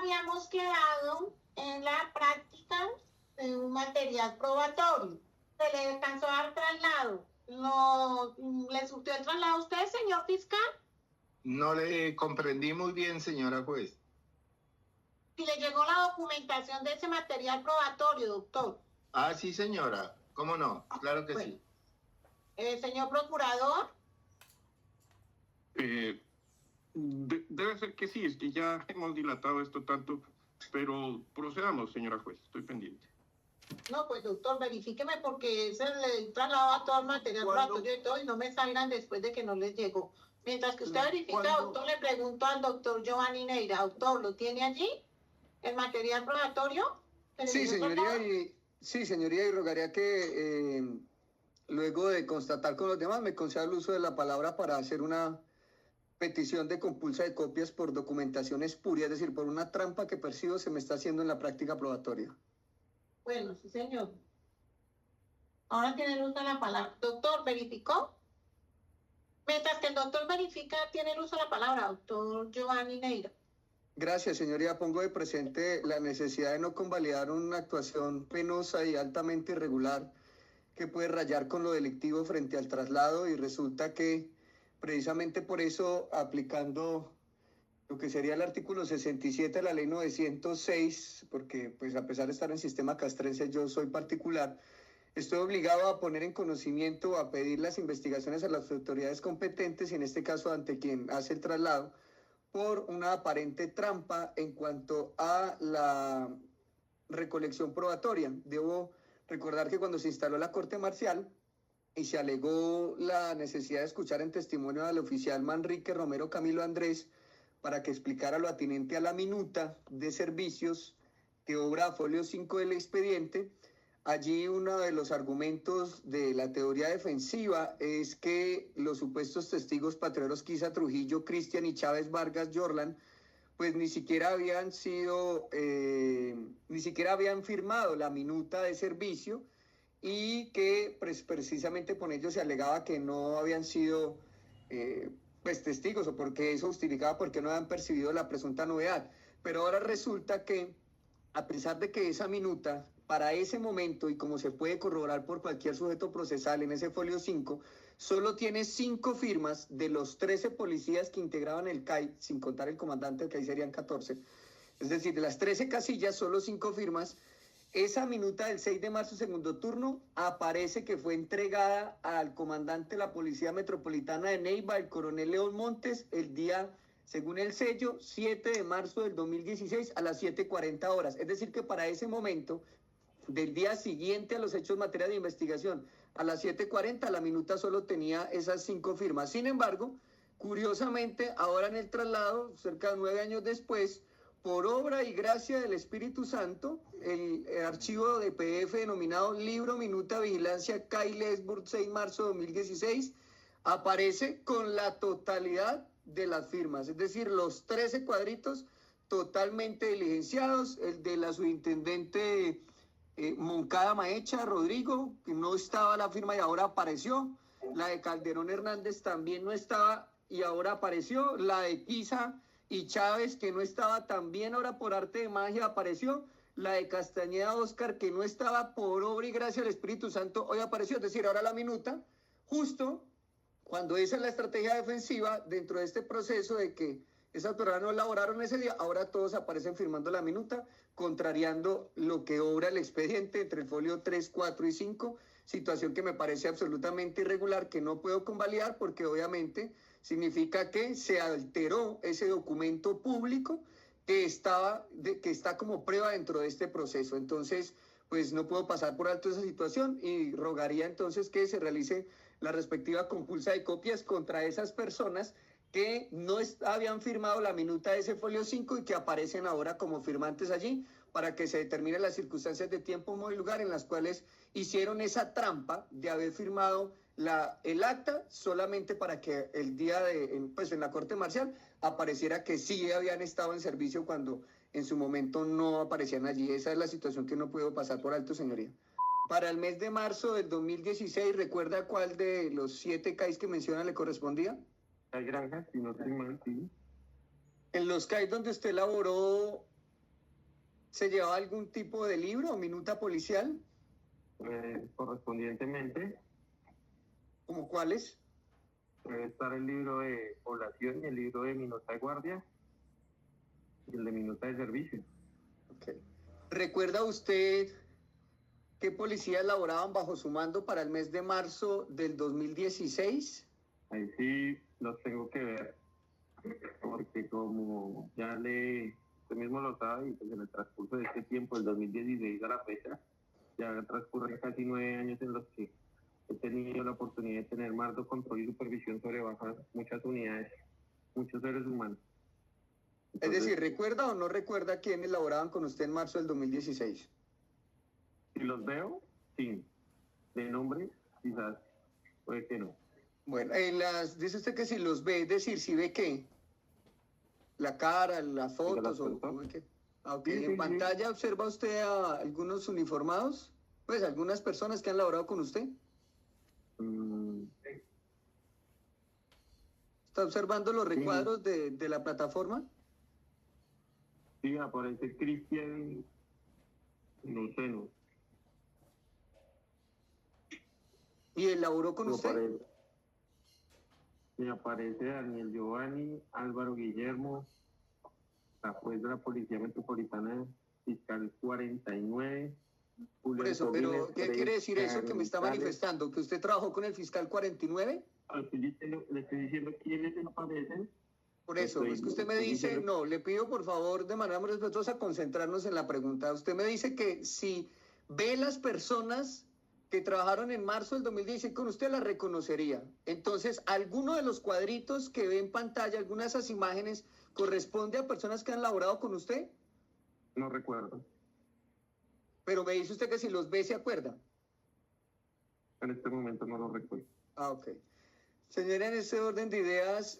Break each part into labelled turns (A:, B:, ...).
A: habíamos quedado en la práctica de un material probatorio. Se le alcanzó a dar traslado. ¿Le surtió el traslado a usted, señor fiscal?
B: No le comprendí muy bien, señora juez.
A: Si le llegó la documentación de ese material probatorio, doctor.
B: Ah, sí, señora. ¿Cómo no? Claro que
A: Bueno.
B: sí.
A: Señor procurador.
C: Debe ser que sí, es que ya hemos dilatado esto tanto, pero procedamos, señora juez, estoy pendiente.
A: No, pues doctor, verifíqueme porque se le trasladó a todo el material probatorio y todo y no me salgan después de que no les llegó. Mientras que usted verifica, doctor, le pregunto al doctor Giovanni Neira, doctor, ¿lo tiene allí? ¿El material probatorio?
D: Sí, señoría, y rogaría que luego de constatar con los demás me conceda el uso de la palabra para hacer una petición de compulsa de copias por documentación espuria, es decir, por una trampa que percibo se me está haciendo en la práctica probatoria.
A: Bueno, sí, señor. Ahora tiene el uso de la palabra. Doctor, ¿verificó? Mientras que el doctor verifica, tiene el uso de la palabra, doctor Giovanni Neira.
D: Gracias, señoría. Pongo de presente la necesidad de no convalidar una actuación penosa y altamente irregular que puede rayar con lo delictivo frente al traslado, y resulta que precisamente por eso, aplicando lo que sería el artículo 67 de la ley 906, porque pues a pesar de estar en sistema castrense yo soy particular, estoy obligado a poner en conocimiento, a pedir las investigaciones a las autoridades competentes, y en este caso ante quien hace el traslado, por una aparente trampa en cuanto a la recolección probatoria. Debo recordar que cuando se instaló la Corte Marcial y se alegó la necesidad de escuchar en testimonio al oficial Manrique Romero Camilo Andrés para que explicara lo atinente a la minuta de servicios que obra folio 5 del expediente, allí uno de los argumentos de la teoría defensiva es que los supuestos testigos patrioteros Quisa Trujillo, Cristian y Chávez Vargas Yorlan, pues ni siquiera habían firmado la minuta de servicio, y que pues, precisamente con ello se alegaba que no habían sido pues testigos, o porque eso justificaba porque no habían percibido la presunta novedad. Pero ahora resulta que, a pesar de que esa minuta para ese momento, y como se puede corroborar por cualquier sujeto procesal en ese folio 5, solo tiene 5 firmas de los 13 policías que integraban el CAI, sin contar el comandante, que ahí serían 14. Es decir, de las 13 casillas, solo 5 firmas. Esa minuta del 6 de marzo, segundo turno, aparece que fue entregada al comandante de la Policía Metropolitana de Neiva, el coronel León Montes, el día, según el sello, 7 de marzo del 2016 a las 7:40 horas. Es decir, que para ese momento, del día siguiente a los hechos en materia de investigación, a las 7:40, la minuta solo tenía esas 5 firmas. Sin embargo, curiosamente, ahora en el traslado, cerca de 9 años después, por obra y gracia del Espíritu Santo, el archivo de PDF denominado Libro Minuta Vigilancia CAI Lesburg 6 de marzo de 2016 aparece con la totalidad de las firmas, es decir, los 13 cuadritos totalmente diligenciados, el de la subintendente Moncada Maecha Rodrigo, que no estaba la firma y ahora apareció, la de Calderón Hernández también no estaba y ahora apareció, la de Quisa y Chávez, que no estaba, también ahora por arte de magia apareció, la de Castañeda Oscar, que no estaba, por obra y gracia del Espíritu Santo, hoy apareció. Es decir, ahora la minuta, justo cuando esa es la estrategia defensiva dentro de este proceso de que esas personas no elaboraron ese día, ahora todos aparecen firmando la minuta, contrariando lo que obra el expediente entre el folio 3, 4 y 5, situación que me parece absolutamente irregular, que no puedo convalidar porque obviamente significa que se alteró ese documento público que está como prueba dentro de este proceso. Entonces, pues no puedo pasar por alto esa situación y rogaría entonces que se realice la respectiva compulsa de copias contra esas personas que no habían firmado la minuta de ese folio 5 y que aparecen ahora como firmantes allí, para que se determinen las circunstancias de tiempo, modo y lugar en las cuales hicieron esa trampa de haber firmado el acta solamente para que el día en la Corte Marcial apareciera que sí habían estado en servicio cuando en su momento no aparecían allí. Esa es la situación que no puedo pasar por alto, señoría. Para el mes de marzo del 2016, ¿recuerda cuál de los 7 CAIs que menciona le correspondía?
C: Hay granjas, si no estoy mal, sí.
D: En los CAIs donde usted elaboró se llevaba algún tipo de libro o minuta policial?
E: Correspondientemente,
D: ¿Como cuáles?
E: debe estar el libro de población y el libro de minuta de guardia y el de minuta de servicio.
D: Okay. ¿Recuerda usted qué policías laboraban bajo su mando para el mes de marzo del 2016?
E: Ahí sí los tengo que ver, porque como ya usted mismo lo sabe, y pues en el transcurso de este tiempo, del 2016 a la fecha, ya transcurren casi 9 años en los que he tenido la oportunidad de tener mando, control y supervisión sobre muchas unidades, muchos seres humanos. Entonces,
D: Es decir, ¿recuerda o no recuerda quiénes laboraban con usted en marzo del 2016?
E: si los veo, sí. De nombre, quizás, puede que no.
D: Bueno, dice usted que si los ve, es decir, si ve qué, la cara, las fotos o ve qué. Ok,
E: Sí,
D: en
E: sí,
D: pantalla observa usted a algunos uniformados, pues algunas personas que han laborado con usted. ¿Está observando los recuadros de la plataforma?
E: Sí, aparece Cristian, no sé, no.
D: ¿Y elaboró con usted?
E: Me aparece Daniel Giovanni, Álvaro Guillermo, la juez de la Policía Metropolitana, fiscal 49.
D: Por eso, pero ¿qué quiere decir eso que me está manifestando? ¿Que usted trabajó con el fiscal 49?
E: Le estoy diciendo quiénes se aparecen.
D: Por eso, es que usted me dice, no, le pido por favor de manera muy respetuosa concentrarnos en la pregunta. Usted me dice que si ve las personas que trabajaron en marzo del 2016 con usted, las reconocería. Entonces, ¿alguno de los cuadritos que ve en pantalla, alguna de esas imágenes, corresponde a personas que han laborado con usted?
E: No recuerdo.
D: Pero me dice usted que si los ve, ¿se acuerda?
E: En este momento no lo recuerdo.
D: Ah, ok. Señora, en este orden de ideas,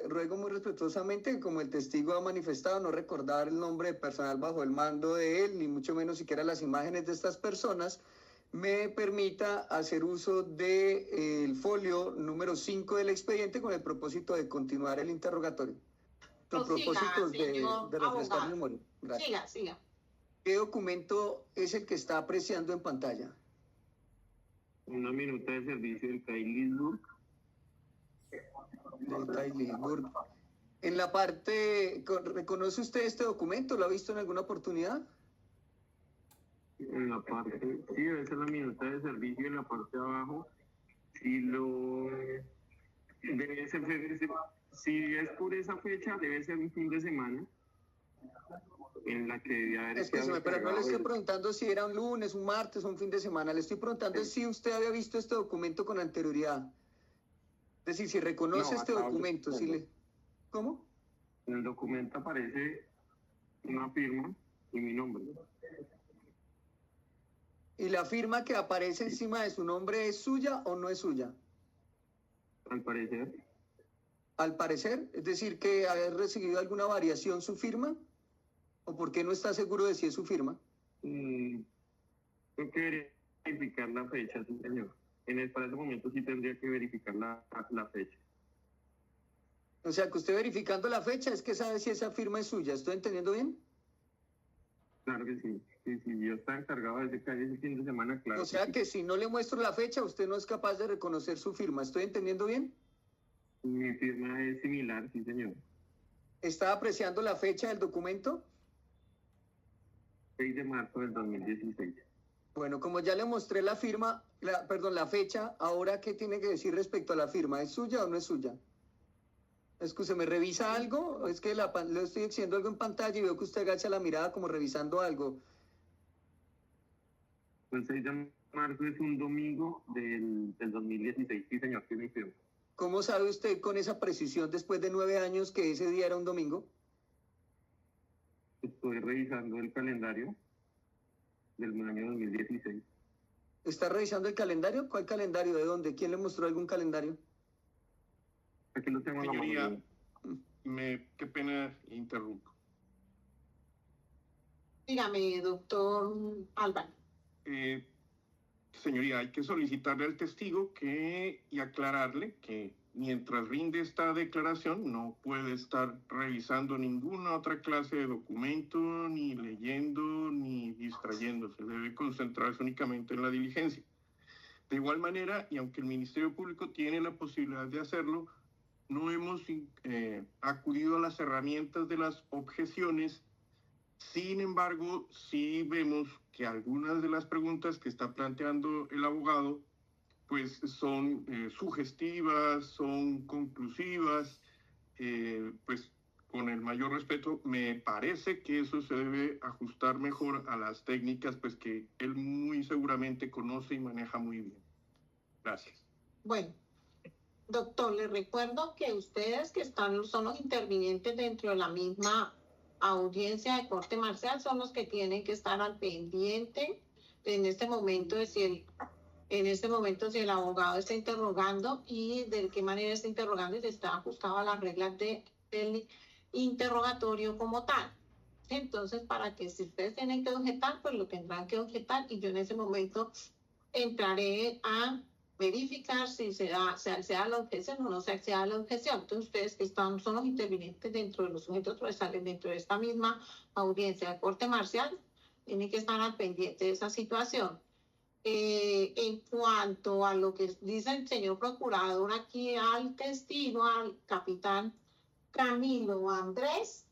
D: ruego muy respetuosamente, como el testigo ha manifestado, no recordar el nombre de personal bajo el mando de él, ni mucho menos siquiera las imágenes de estas personas, me permita hacer uso del folio número 5 del expediente con el propósito de continuar el interrogatorio. Con propósitos de refrescar memoria. Gracias.
A: Siga.
D: ¿Qué documento es el que está apreciando en pantalla?
E: Una minuta de servicio del CAI Lisburg.
D: Del CAI Lisburg. En la parte, ¿reconoce usted este documento? ¿Lo ha visto en alguna oportunidad?
E: En la parte, sí, debe ser la minuta de servicio en la parte de abajo. Debe ser, si es por esa fecha, debe ser un fin de semana en la que debía haber...
D: Escúcheme, pero no le estoy preguntando si era un lunes, un martes o un fin de semana. Le estoy preguntando si usted había visto este documento con anterioridad. Es decir, si reconoce este documento, si le... ¿Cómo?
E: En el documento aparece una firma y mi nombre.
D: ¿Y la firma que aparece encima de su nombre es suya o no es suya?
E: Al parecer.
D: Al parecer, es decir, que haber recibido alguna variación su firma, ¿o por qué no está seguro de si es su firma?
E: Tengo que verificar la fecha, sí, señor. Para ese momento sí tendría que verificar la fecha.
D: O sea, que usted verificando la fecha es que sabe si esa firma es suya. ¿Estoy entendiendo bien?
E: Claro que sí. Sí, yo estaba encargado de ese fin de semana, claro.
D: O sea, que si no le muestro la fecha, usted no es capaz de reconocer su firma. ¿Estoy entendiendo bien?
E: Mi firma es similar, sí, señor.
D: ¿Está apreciando la fecha del documento?
E: 6 de marzo del 2016.
D: Bueno, como ya le mostré la firma, la fecha, ahora, ¿qué tiene que decir respecto a la firma? ¿Es suya o no es suya? Excúseme, ¿revisa algo? Es que le estoy diciendo algo en pantalla y veo que usted agacha la mirada como revisando algo.
E: El 6 de marzo es un domingo del 2016, sí, señor, que es mi firma.
D: ¿Cómo sabe usted con esa precisión, después de 9 años, que ese día era un domingo?
E: Estoy revisando el calendario del año 2016.
D: ¿Está revisando el calendario? ¿Cuál calendario? ¿De dónde? ¿Quién le mostró algún calendario?
E: Aquí lo tengo en la
C: Señoría,
E: mano.
C: qué pena interrumpo.
A: Dígame, doctor Álvaro.
C: Señoría, hay que solicitarle al testigo y aclararle que mientras rinde esta declaración no puede estar revisando ninguna otra clase de documento, ni leyendo, distrayéndose, debe concentrarse únicamente en la diligencia. De igual manera, y aunque el Ministerio Público tiene la posibilidad de hacerlo, no hemos acudido a las herramientas de las objeciones. Sin embargo, sí vemos que algunas de las preguntas que está planteando el abogado pues son sugestivas, son conclusivas, pues con el mayor respeto, me parece que eso se debe ajustar mejor a las técnicas pues que él muy seguramente conoce y maneja muy bien. Gracias.
A: Bueno, doctor, le recuerdo que ustedes que son los intervinientes dentro de la misma audiencia de corte marcial son los que tienen que estar al pendiente en este momento de si el abogado está interrogando y de qué manera está interrogando y si está ajustado a las reglas del interrogatorio como tal. Entonces, para que si ustedes tienen que objetar, pues lo tendrán que objetar y yo en ese momento entraré a verificar si se da la objeción o no se acceda a la objeción. Entonces, ustedes que son los intervinientes dentro de los sujetos procesales dentro de esta misma audiencia de corte marcial, tienen que estar al pendiente de esa situación. En cuanto a lo que dice el señor procurador aquí al testigo, al capitán Camilo Andrés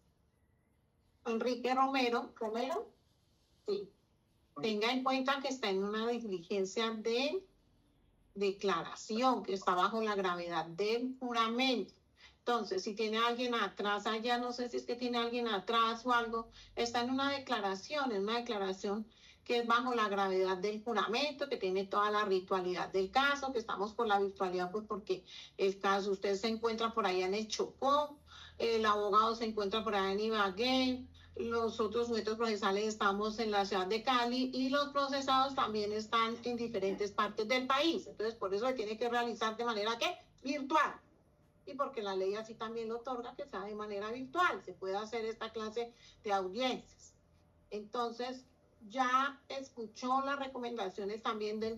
A: Enrique Romero, sí, tenga en cuenta que está en una diligencia de declaración, que está bajo la gravedad del juramento. Entonces, si tiene alguien atrás, allá no sé si es que tiene alguien atrás o algo, está en una declaración que es bajo la gravedad del juramento, que tiene toda la ritualidad del caso, que estamos por la virtualidad, pues porque el caso, usted se encuentra por allá en el Chocó, el abogado se encuentra por allá en Ibagué, los otros sujetos procesales estamos en la ciudad de Cali y los procesados también están en diferentes partes del país. Entonces, por eso se tiene que realizar de manera ¿qué? Virtual. Y porque la ley así también lo otorga, que sea de manera virtual, se puede hacer esta clase de audiencias. Entonces, ya escuchó las recomendaciones también del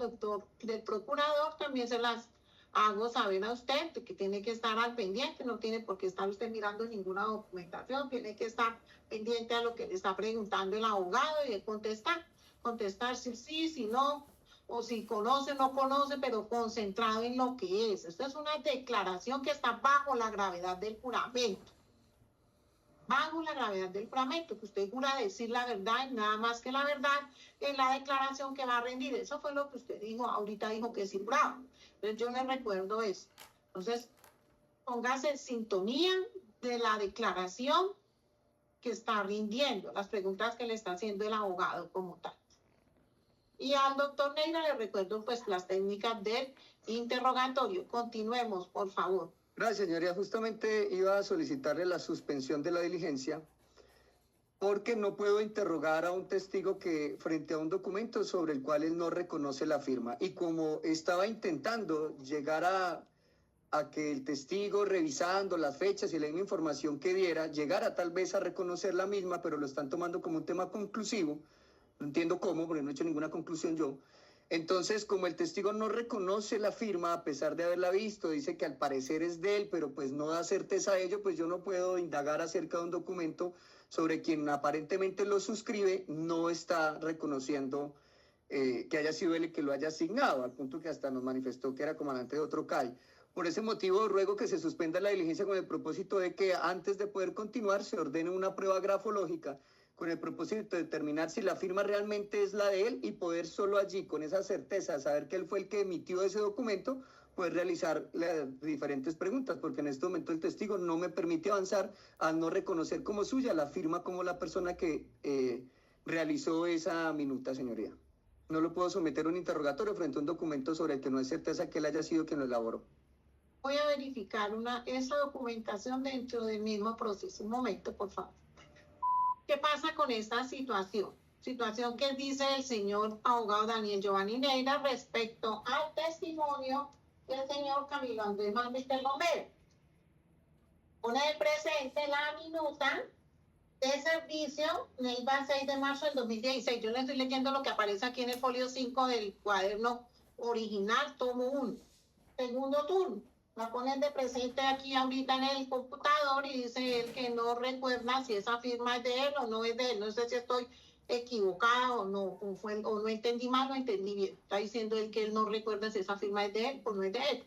A: procurador, también se las hago saber a usted, que tiene que estar al pendiente, no tiene por qué estar usted mirando ninguna documentación, tiene que estar pendiente a lo que le está preguntando el abogado y de contestar si sí, si no, o si conoce o no conoce, pero concentrado en lo que es. Esto es una declaración que está bajo la gravedad del juramento. Bajo la gravedad del juramento, que usted jura decir la verdad y nada más que la verdad en la declaración que va a rendir. Eso fue lo que usted dijo, ahorita dijo que sí juraba. Entonces yo le recuerdo eso. Entonces, póngase en sintonía de la declaración que está rindiendo, las preguntas que le está haciendo el abogado como tal. Y al doctor Neira le recuerdo pues las técnicas del interrogatorio. Continuemos, por favor.
D: Gracias, señoría. Justamente iba a solicitarle la suspensión de la diligencia porque no puedo interrogar a un testigo que frente a un documento sobre el cual él no reconoce la firma. Y como estaba intentando llegar a que el testigo, revisando las fechas y la misma información que diera, llegara tal vez a reconocer la misma, pero lo están tomando como un tema conclusivo, no entiendo cómo, porque no he hecho ninguna conclusión yo. Entonces, como el testigo no reconoce la firma, a pesar de haberla visto, dice que al parecer es de él, pero pues no da certeza a ello, pues yo no puedo indagar acerca de un documento sobre quien aparentemente lo suscribe, no está reconociendo que haya sido él el que lo haya asignado, al punto que hasta nos manifestó que era comandante de otro CAI. Por ese motivo, ruego que se suspenda la diligencia con el propósito de que antes de poder continuar se ordene una prueba grafológica con el propósito de determinar si la firma realmente es la de él y poder solo allí, con esa certeza, saber que él fue el que emitió ese documento, poder realizar las diferentes preguntas, porque en este momento el testigo no me permite avanzar al no reconocer como suya la firma como la persona que realizó esa minuta, señoría. No lo puedo someter a un interrogatorio frente a un documento sobre el que no es certeza que él haya sido quien lo elaboró.
A: Voy a verificar esa documentación dentro del mismo proceso. Un momento, por favor. ¿Qué pasa con esta situación? Situación que dice el señor abogado Daniel Giovanni Neira respecto al testimonio del señor Camilo Andrés Enrique Romero. Pone de presente la minuta de servicio, Neiva 6 de marzo del 2016. Yo le estoy leyendo lo que aparece aquí en el folio 5 del cuaderno original, tomo 1. Segundo turno. La ponen de presente aquí ahorita en el computador y dice él que no recuerda si esa firma es de él o no es de él. No sé si estoy equivocada o no entendí mal o entendí bien. Está diciendo él que él no recuerda si esa firma es de él o no es de él.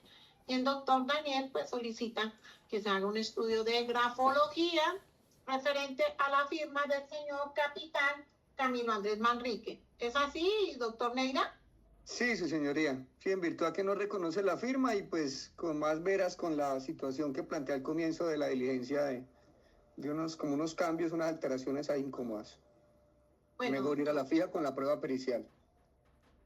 A: Y el doctor Daniel pues solicita que se haga un estudio de grafología referente a la firma del señor capitán Camilo Andrés Manrique. ¿Es así, doctor Neira?
D: Sí, su señoría. Sí, en virtud a que no reconoce la firma y pues con más veras con la situación que plantea al comienzo de la diligencia de como unos cambios, unas alteraciones ahí incómodas.
A: Bueno,
D: mejor ir a la fija con la prueba pericial.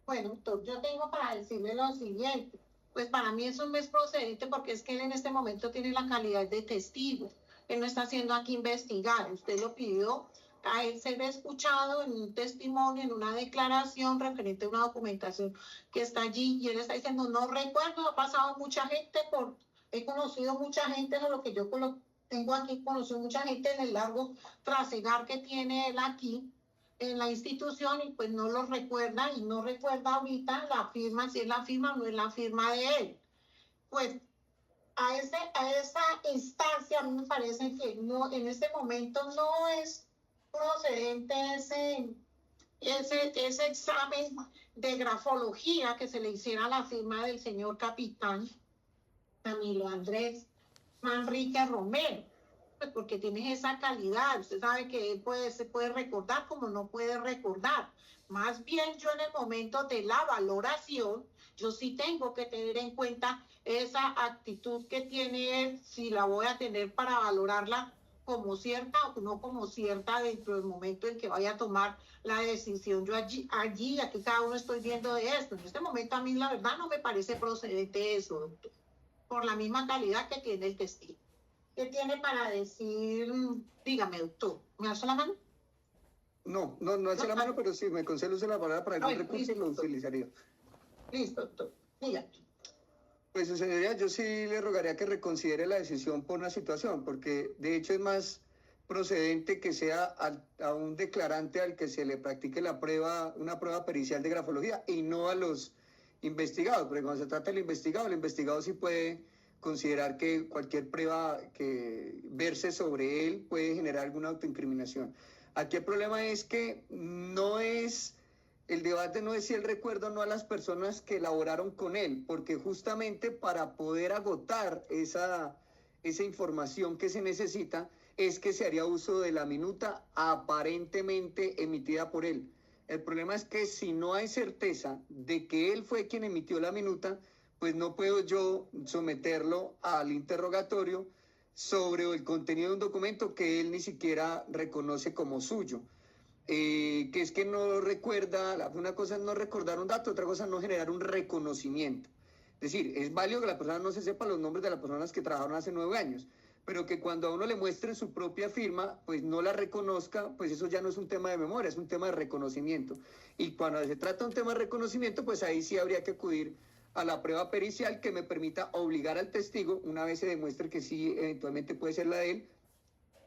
A: Bueno, doctor, yo tengo para decirle lo siguiente. Pues para mí eso no es procedente porque es que él en este momento tiene la calidad de testigo. Él no está haciendo aquí investigar. Usted lo pidió a él ser escuchado en un testimonio, en una declaración referente a una documentación que está allí y él está diciendo, no recuerdo, ha pasado mucha gente he conocido mucha gente, de lo que yo tengo aquí, conocido mucha gente en el largo trasegar que tiene él aquí en la institución y pues no lo recuerda y no recuerda ahorita la firma, si es la firma o no es la firma de él. Pues a esa instancia a mí me parece que no, en este momento no es procedente ese examen de grafología que se le hiciera a la firma del señor capitán Camilo Andrés Manrique Romero, pues porque tiene esa calidad. Usted sabe que él se puede recordar como no puede recordar. Más bien yo en el momento de la valoración, yo sí tengo que tener en cuenta esa actitud que tiene él, si la voy a tener para valorarla como cierta o no como cierta dentro del momento en que vaya a tomar la decisión. Yo aquí cada uno estoy viendo de esto. En este momento a mí la verdad no me parece procedente eso, doctor, por la misma calidad que tiene el testigo. ¿Qué tiene para decir? Dígame, doctor. ¿Me alza la mano?
D: No alza la mano, pero sí, me concede usted la palabra para algún recurso y lo utilizaría.
A: Listo, doctor. Dígame.
D: Pues, su señoría, yo sí le rogaría que reconsidere la decisión por una situación, porque de hecho es más procedente que sea a un declarante al que se le practique una prueba pericial de grafología y no a los investigados, porque cuando se trata del investigado sí puede considerar que cualquier prueba que verse sobre él puede generar alguna autoincriminación. Aquí el problema es que el debate no es si él recuerda o no a las personas que elaboraron con él, porque justamente para poder agotar esa información que se necesita es que se haría uso de la minuta aparentemente emitida por él. El problema es que si no hay certeza de que él fue quien emitió la minuta, pues no puedo yo someterlo al interrogatorio sobre el contenido de un documento que él ni siquiera reconoce como suyo. Que es que no recuerda, una cosa es no recordar un dato, otra cosa es no generar un reconocimiento. Es decir, es válido que la persona no se sepa los nombres de las personas que trabajaron hace 9 años, pero que cuando a uno le muestren su propia firma, pues no la reconozca, pues eso ya no es un tema de memoria, es un tema de reconocimiento. Y cuando se trata de un tema de reconocimiento, pues ahí sí habría que acudir a la prueba pericial que me permita obligar al testigo, una vez se demuestre que sí eventualmente puede ser la de él,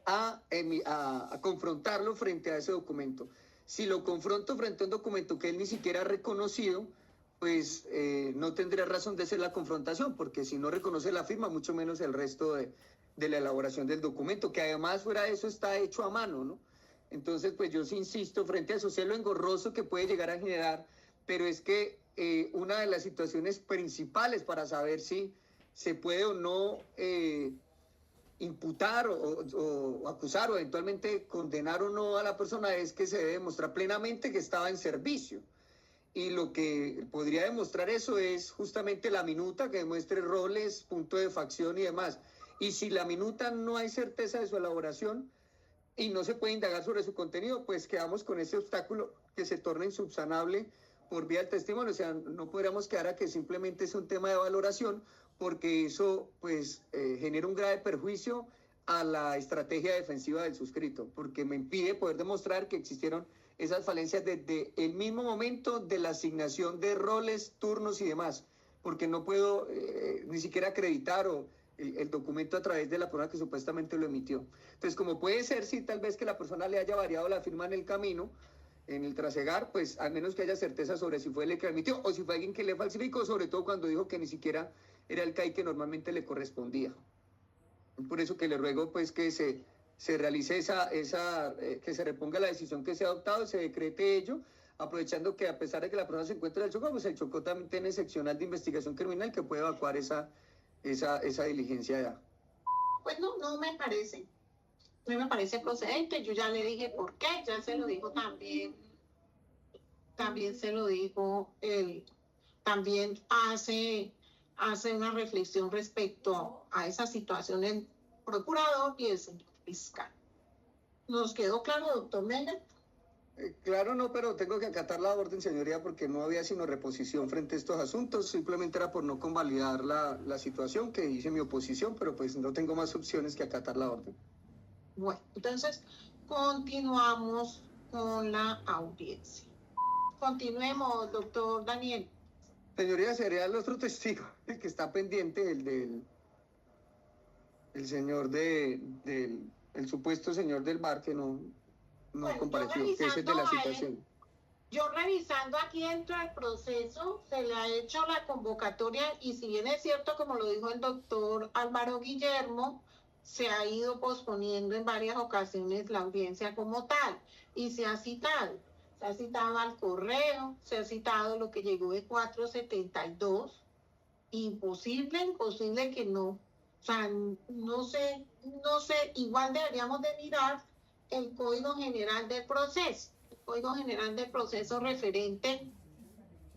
D: a confrontarlo frente a ese documento. Si lo confronto frente a un documento que él ni siquiera ha reconocido, pues no tendría razón de ser la confrontación, porque si no reconoce la firma, mucho menos el resto de la elaboración del documento, que además fuera de eso está hecho a mano, ¿no? Entonces, pues yo sí insisto frente a eso, sé lo engorroso que puede llegar a generar, pero es que una de las situaciones principales para saber si se puede o no imputar o acusar o eventualmente condenar o no a la persona es que se debe demostrar plenamente que estaba en servicio. Y lo que podría demostrar eso es justamente la minuta que demuestre roles, punto de facción y demás. Y si la minuta no hay certeza de su elaboración y no se puede indagar sobre su contenido, pues quedamos con ese obstáculo que se torna insubsanable por vía del testimonio. O sea, no podríamos quedar a que simplemente es un tema de valoración, porque eso pues genera un grave perjuicio a la estrategia defensiva del suscrito, porque me impide poder demostrar que existieron esas falencias desde el mismo momento de la asignación de roles, turnos y demás, porque no puedo ni siquiera acreditar el documento a través de la persona que supuestamente lo emitió. Entonces, como puede ser, sí, tal vez que la persona le haya variado la firma en el camino, en el trasegar, pues al menos que haya certeza sobre si fue él el que emitió o si fue alguien que le falsificó, sobre todo cuando dijo que ni siquiera era el CAI que normalmente le correspondía. Por eso que le ruego pues que se se realice que se reponga la decisión que se ha adoptado, se decrete ello, aprovechando que a pesar de que la persona se encuentra en el Chocó, pues el Chocó también tiene seccional de investigación criminal que puede evacuar esa diligencia ya.
A: Pues no me parece. No me parece procedente. Yo ya le dije por qué, ya se lo dijo también se lo dijo él. También hace una reflexión respecto a esa situación el procurador y el señor fiscal. ¿Nos quedó claro, doctor Mena?
D: Claro, no, pero tengo que acatar la orden, señoría, porque no había sino reposición frente a estos asuntos. Simplemente era por no convalidar la situación, que hice mi oposición, pero pues no tengo más opciones que acatar la orden.
A: Bueno, entonces continuamos con la audiencia. Continuemos, doctor Daniel.
D: Señoría, sería el otro testigo, el que está pendiente, el señor el supuesto señor del bar que no compareció, que ese es de la citación.
A: Yo revisando aquí dentro del proceso, se le ha hecho la convocatoria y si bien es cierto, como lo dijo el doctor Álvaro Guillermo, se ha ido posponiendo en varias ocasiones la audiencia como tal y se ha citado al correo, se ha citado lo que llegó de 472, imposible que no, o sea, no sé, igual deberíamos de mirar el Código General del Proceso, referente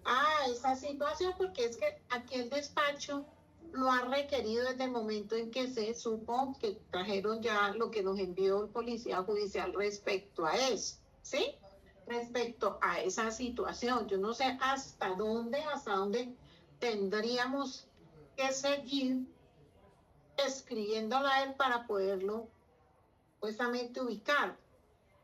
A: a esa situación, porque es que aquí el despacho lo ha requerido desde el momento en que se supo que trajeron ya lo que nos envió el Policía Judicial respecto a eso, ¿sí? Respecto a esa situación. Yo no sé hasta dónde tendríamos que seguir escribiéndolo a él para poderlo supuestamente ubicar.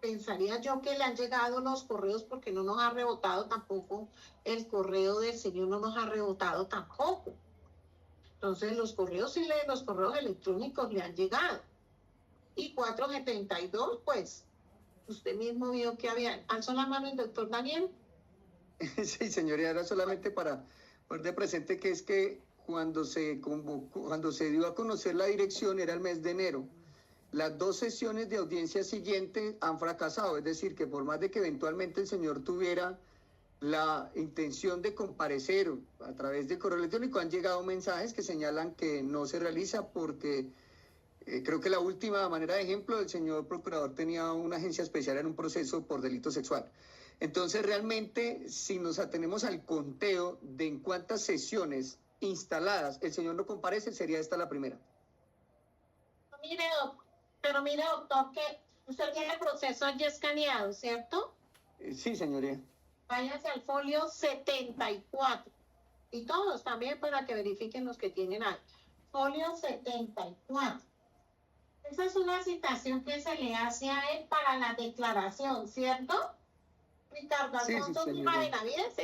A: Pensaría yo que le han llegado los correos porque no nos ha rebotado tampoco, el correo del señor no nos ha rebotado tampoco. Entonces los correos electrónicos le han llegado. Y 472, pues, usted mismo vio que había. ¿Alzó la mano el doctor Daniel?
D: Sí, señoría, era solamente para poner de presente que es que cuando se dio a conocer la dirección era el mes de enero. Las 2 sesiones de audiencia siguientes han fracasado, es decir, que por más de que eventualmente el señor tuviera la intención de comparecer a través de correo electrónico, han llegado mensajes que señalan que no se realiza porque creo que la última manera de ejemplo, el señor procurador tenía una agencia especial en un proceso por delito sexual. Entonces, realmente, si nos atenemos al conteo de en cuántas sesiones instaladas el señor no comparece, sería esta la primera.
A: Mire, doctor, que usted tiene el proceso ya escaneado, ¿cierto?
D: Sí, señoría.
A: Váyase al folio 74. Y todos también para que verifiquen los que tienen ahí. Folio 74. Esa es una citación que se le hace a él para la declaración, ¿cierto? Ricardo Alfonso Benavides,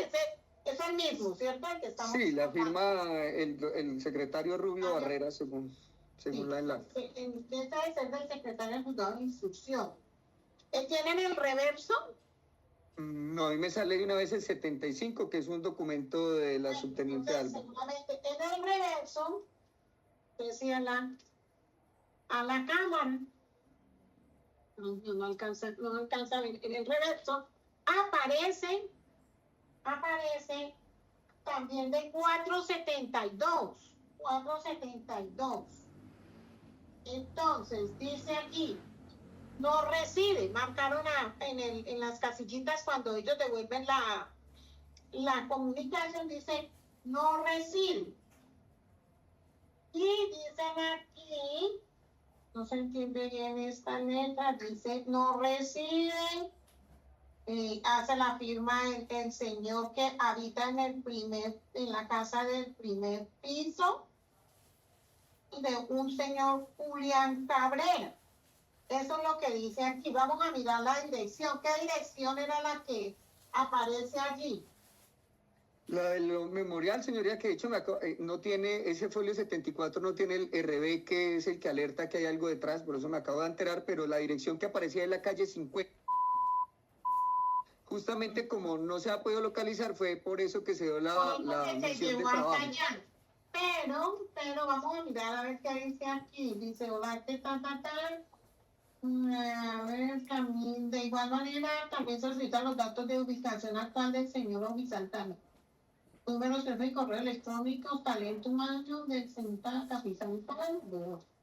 A: es el mismo, ¿cierto? El que estamos
D: la firma el secretario Rubio Barrera, según la enlace.
A: Esta es el del secretario del juzgado de instrucción. ¿Tienen el reverso?
D: No, a mí me sale de una vez el 75, que es un documento de la subteniente Alba.
A: Seguramente en el reverso, decía a la cámara, no alcanza a ver, en el reverso aparece también de 472. Entonces, dice aquí, no reside, marcaron en las casillitas cuando ellos devuelven la comunicación, dice, no reside. Y dicen aquí, no se entiende bien esta letra, dice, no reside, hace la firma el señor que habita en la casa del primer piso, de un señor Julián Cabrera. Eso es lo que dice aquí. Vamos a mirar la dirección. ¿Qué dirección era la que aparece allí?
D: La del memorial, señoría, que de hecho no tiene, ese folio 74 no tiene el RB, que es el que alerta que hay algo detrás, por eso me acabo de enterar, pero la dirección que aparecía en la calle 50. Justamente como no se ha podido localizar, fue por eso que se dio la misión de trabajo.
A: Pero vamos a mirar a ver qué dice aquí. Dice, hola, ¿qué tal? A ver, Camil, de igual manera también solicitan los datos de ubicación actual del señor Omisantano. Números de correo electrónico, talento humano del Centro Capitán.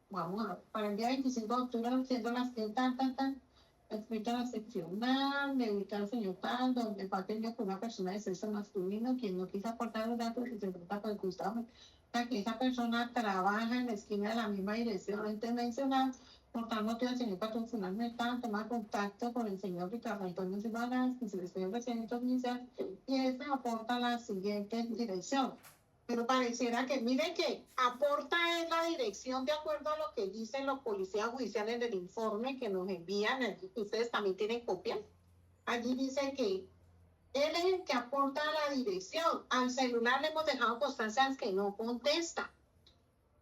A: Vamos a ver, para el día 25 de octubre, siendo las que escrito en la seccional, de ubicar al señor tal, donde fue atendido por una persona de sexo masculino, quien no quiso aportar los datos y se trata con el Gustavo. O sea, que esa persona trabaja en la esquina de la misma dirección antes mencionada. Por tal motivo, el señor patrón finalmente toma contacto con el señor Ricardo Antonio Silvanas, que se les pide presidente inicial, y este aporta la siguiente dirección. Pero pareciera que, miren que aporta en la dirección de acuerdo a lo que dicen los policías judiciales en el informe que nos envían, allí, que ustedes también tienen copia. Allí dice que él es el que aporta la dirección. Al celular le hemos dejado constancias que no contesta.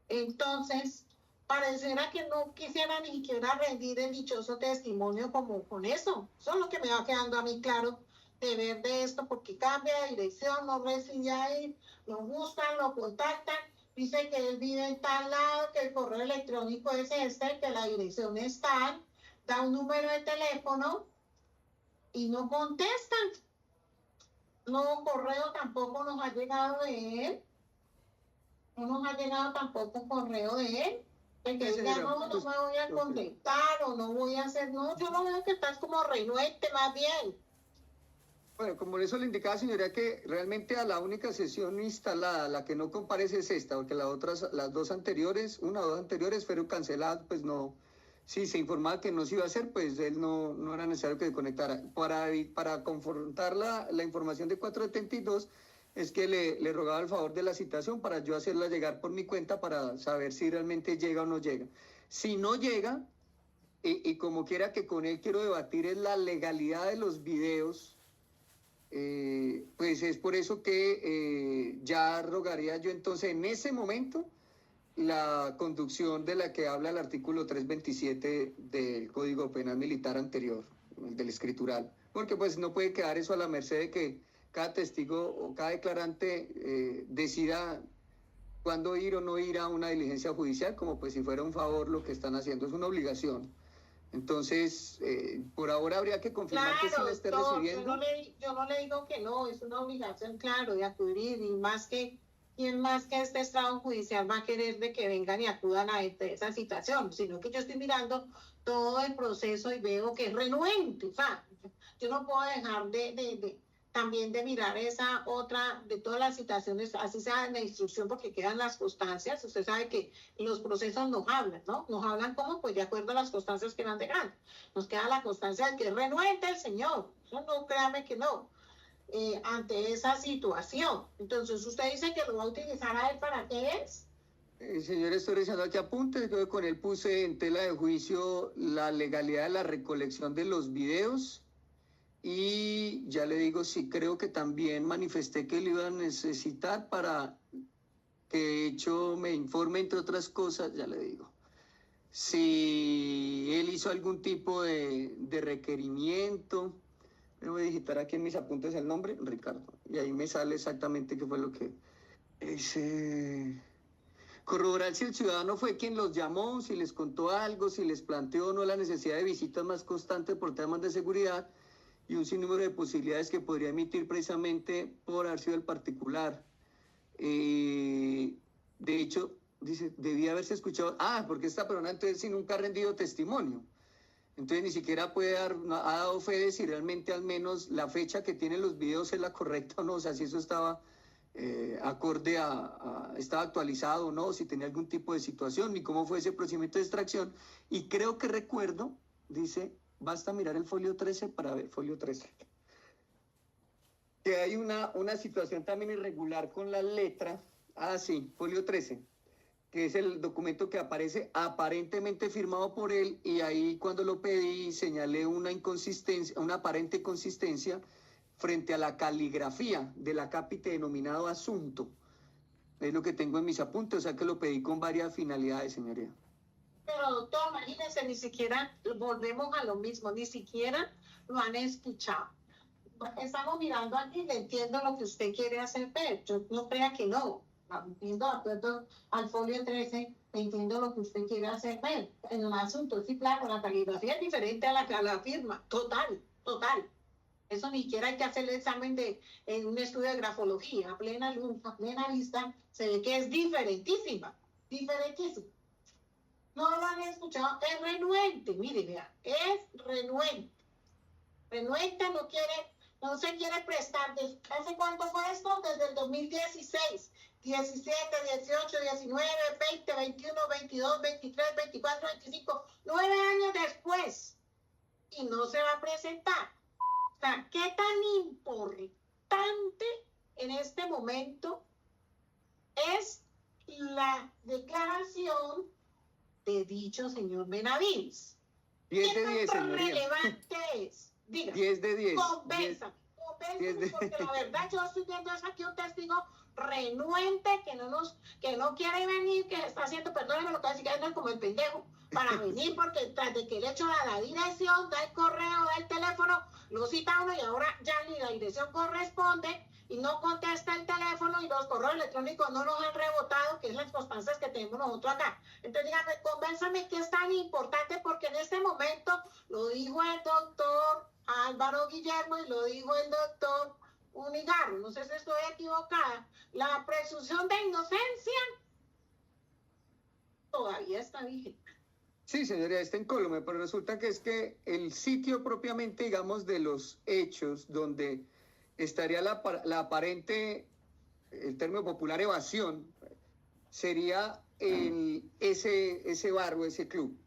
A: Entonces, pareciera que no quisiera ni siquiera rendir el dichoso testimonio como con eso. Eso es lo que me va quedando a mí claro de ver de esto, porque cambia de dirección, no reside ahí, lo buscan, lo contactan, dice que él vive en tal lado, que el correo electrónico es este, que la dirección es tal, da un número de teléfono y no contestan. No, correo tampoco nos ha llegado de él. No nos ha llegado tampoco correo de él. Que diga, no me voy a contestar o no voy a hacer, no, yo no veo que estás como renuente más bien.
D: Bueno, como eso le indicaba, señoría, que realmente a la única sesión instalada, la que no comparece es esta, porque las dos anteriores, una o dos anteriores fueron canceladas, pues no, si se informaba que no se iba a hacer, pues él no era necesario que se conectara. Para confrontar la información de 472, es que le rogaba el favor de la citación para yo hacerla llegar por mi cuenta para saber si realmente llega o no llega. Si no llega, y como quiera que con él quiero debatir es la legalidad de los videos, pues es por eso que ya rogaría yo entonces en ese momento la conducción de la que habla el artículo 327 del Código Penal Militar anterior, el del escritural, porque pues no puede quedar eso a la merced de que cada testigo o cada declarante decida cuándo ir o no ir a una diligencia judicial, como pues si fuera un favor lo que están haciendo, es una obligación. Entonces, por ahora habría que confirmar que sí la esté recibiendo.
A: Yo no le digo que no, es una obligación, claro, de acudir, y más que, ¿quién más que este estrado judicial va a querer de que vengan y acudan a esa situación? Sino que yo estoy mirando todo el proceso y veo que es renuente, o sea, yo no puedo dejar también de mirar esa otra, de todas las citaciones, así sea en la instrucción, porque quedan las constancias. Usted sabe que los procesos nos hablan, ¿no? Nos hablan como, pues de acuerdo a las constancias que van dejando. Nos queda la constancia de que es renuente el señor. Eso no, créame que no. Ante esa situación. Entonces, usted dice que lo va a utilizar a él, ¿para qué es?
D: Señor, estoy revisando aquí apuntes. Yo con él puse en tela de juicio la legalidad de la recolección de los videos. Y ya le digo, sí, creo que también manifesté que lo iba a necesitar para que de hecho me informe, entre otras cosas, ya le digo, si él hizo algún tipo de requerimiento. Me voy a digitar aquí en mis apuntes el nombre, Ricardo, y ahí me sale exactamente qué fue lo que ese... Corroborar si el ciudadano fue quien los llamó, si les contó algo, si les planteó o no la necesidad de visitas más constantes por temas de seguridad, y un sinnúmero de posibilidades que podría emitir precisamente por haber sido el particular. De hecho, dice, debía haberse escuchado, porque esta persona entonces sí nunca ha rendido testimonio. Entonces ni siquiera ha dado fe de si realmente al menos la fecha que tienen los videos es la correcta o no, o sea, si eso estaba acorde estaba actualizado o no, si tenía algún tipo de situación, ni cómo fue ese procedimiento de extracción. Y creo que recuerdo, dice... Basta mirar el folio 13 para ver, folio 13. Que hay una situación también irregular con la letra. Sí, folio 13. Que es el documento que aparece aparentemente firmado por él. Y ahí cuando lo pedí señalé una inconsistencia, una aparente consistencia frente a la caligrafía del acápite denominado asunto. Es lo que tengo en mis apuntes, o sea que lo pedí con varias finalidades, señoría.
A: Pero doctor, imagínense, ni siquiera, volvemos a lo mismo, ni siquiera lo han escuchado. Estamos mirando aquí, le entiendo lo que usted quiere hacer, pero yo no crea que no. entiendo, de acuerdo al folio 13, entiendo lo que usted quiere hacer ver en el asunto. Sí, claro, la caligrafía es diferente a la firma, total, total. Eso ni siquiera hay que hacer el examen en un estudio de grafología, a plena luz, a plena vista, se ve que es diferentísima, diferentísima. No lo han escuchado, es renuente, mire, vea, es renuente. Renuente no se quiere prestar. ¿Hace cuánto fue esto? Desde el 2016, 17, 18, 19, 20, 21, 22, 23, 24, 25, 9 años después. Y no se va a presentar. O sea, ¿qué tan importante en este momento es la declaración de dicho señor Benavides?
D: 10 de 10,
A: ¿Qué tan
D: señoría.
A: relevante es? Diga,
D: 10 de 10.
A: convénzame, porque la verdad yo estoy viendo es aquí un testigo renuente que no quiere venir, que está haciendo, perdóneme lo que voy a decir, que es como el pendejo, para venir, porque tras de que el hecho da la dirección, da el correo, da el teléfono, lo cita uno y ahora ya ni la dirección corresponde y no contesta el teléfono y los correos electrónicos no nos han rebotado, que es las constancias que tenemos nosotros acá. Entonces dígame, convénzame que es tan importante, porque en este momento lo dijo el doctor Álvaro Guillermo y lo dijo el doctor Unigarro, no sé si estoy equivocada, la presunción de inocencia todavía está vigente.
D: Sí, señoría, está en Colombia, pero resulta que es que el sitio propiamente, digamos, de los hechos, donde estaría la aparente, el término popular, evasión, sería ese bar o ese club.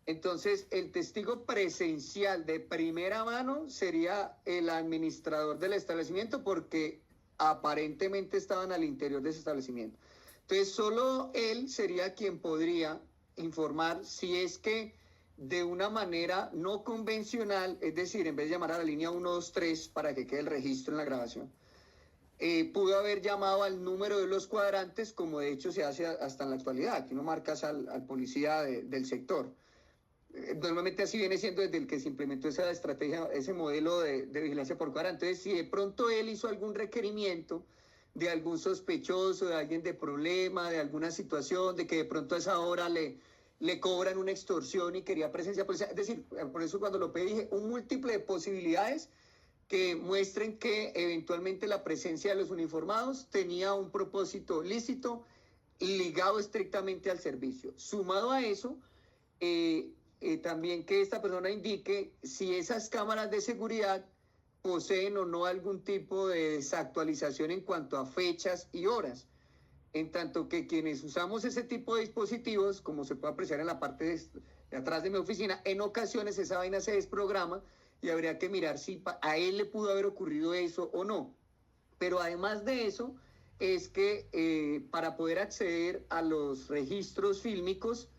D: Entonces, el testigo presencial de primera mano sería el administrador del establecimiento, porque aparentemente estaban al interior de ese establecimiento. Entonces, solo él sería quien podría informar si es que de una manera no convencional, es decir, en vez de llamar a la línea 123 para que quede el registro en la grabación, pudo haber llamado al número de los cuadrantes, como de hecho se hace hasta en la actualidad, que uno marcas al policía del sector. Normalmente así viene siendo desde el que se implementó esa estrategia, ese modelo de vigilancia por cuadrante. Entonces, si de pronto él hizo algún requerimiento de algún sospechoso, de alguien de problema, de alguna situación, de que de pronto a esa hora le cobran una extorsión y quería presencia policial. Es decir, por eso cuando lo pedí dije, un múltiple de posibilidades que muestren que eventualmente la presencia de los uniformados tenía un propósito lícito ligado estrictamente al servicio. Sumado a eso, también que esta persona indique si esas cámaras de seguridad poseen o no algún tipo de desactualización en cuanto a fechas y horas, en tanto que quienes usamos ese tipo de dispositivos, como se puede apreciar en la parte de atrás de mi oficina, en ocasiones esa vaina se desprograma y habría que mirar si a él le pudo haber ocurrido eso o no. Pero además de eso, es que para poder acceder a los registros fílmicos,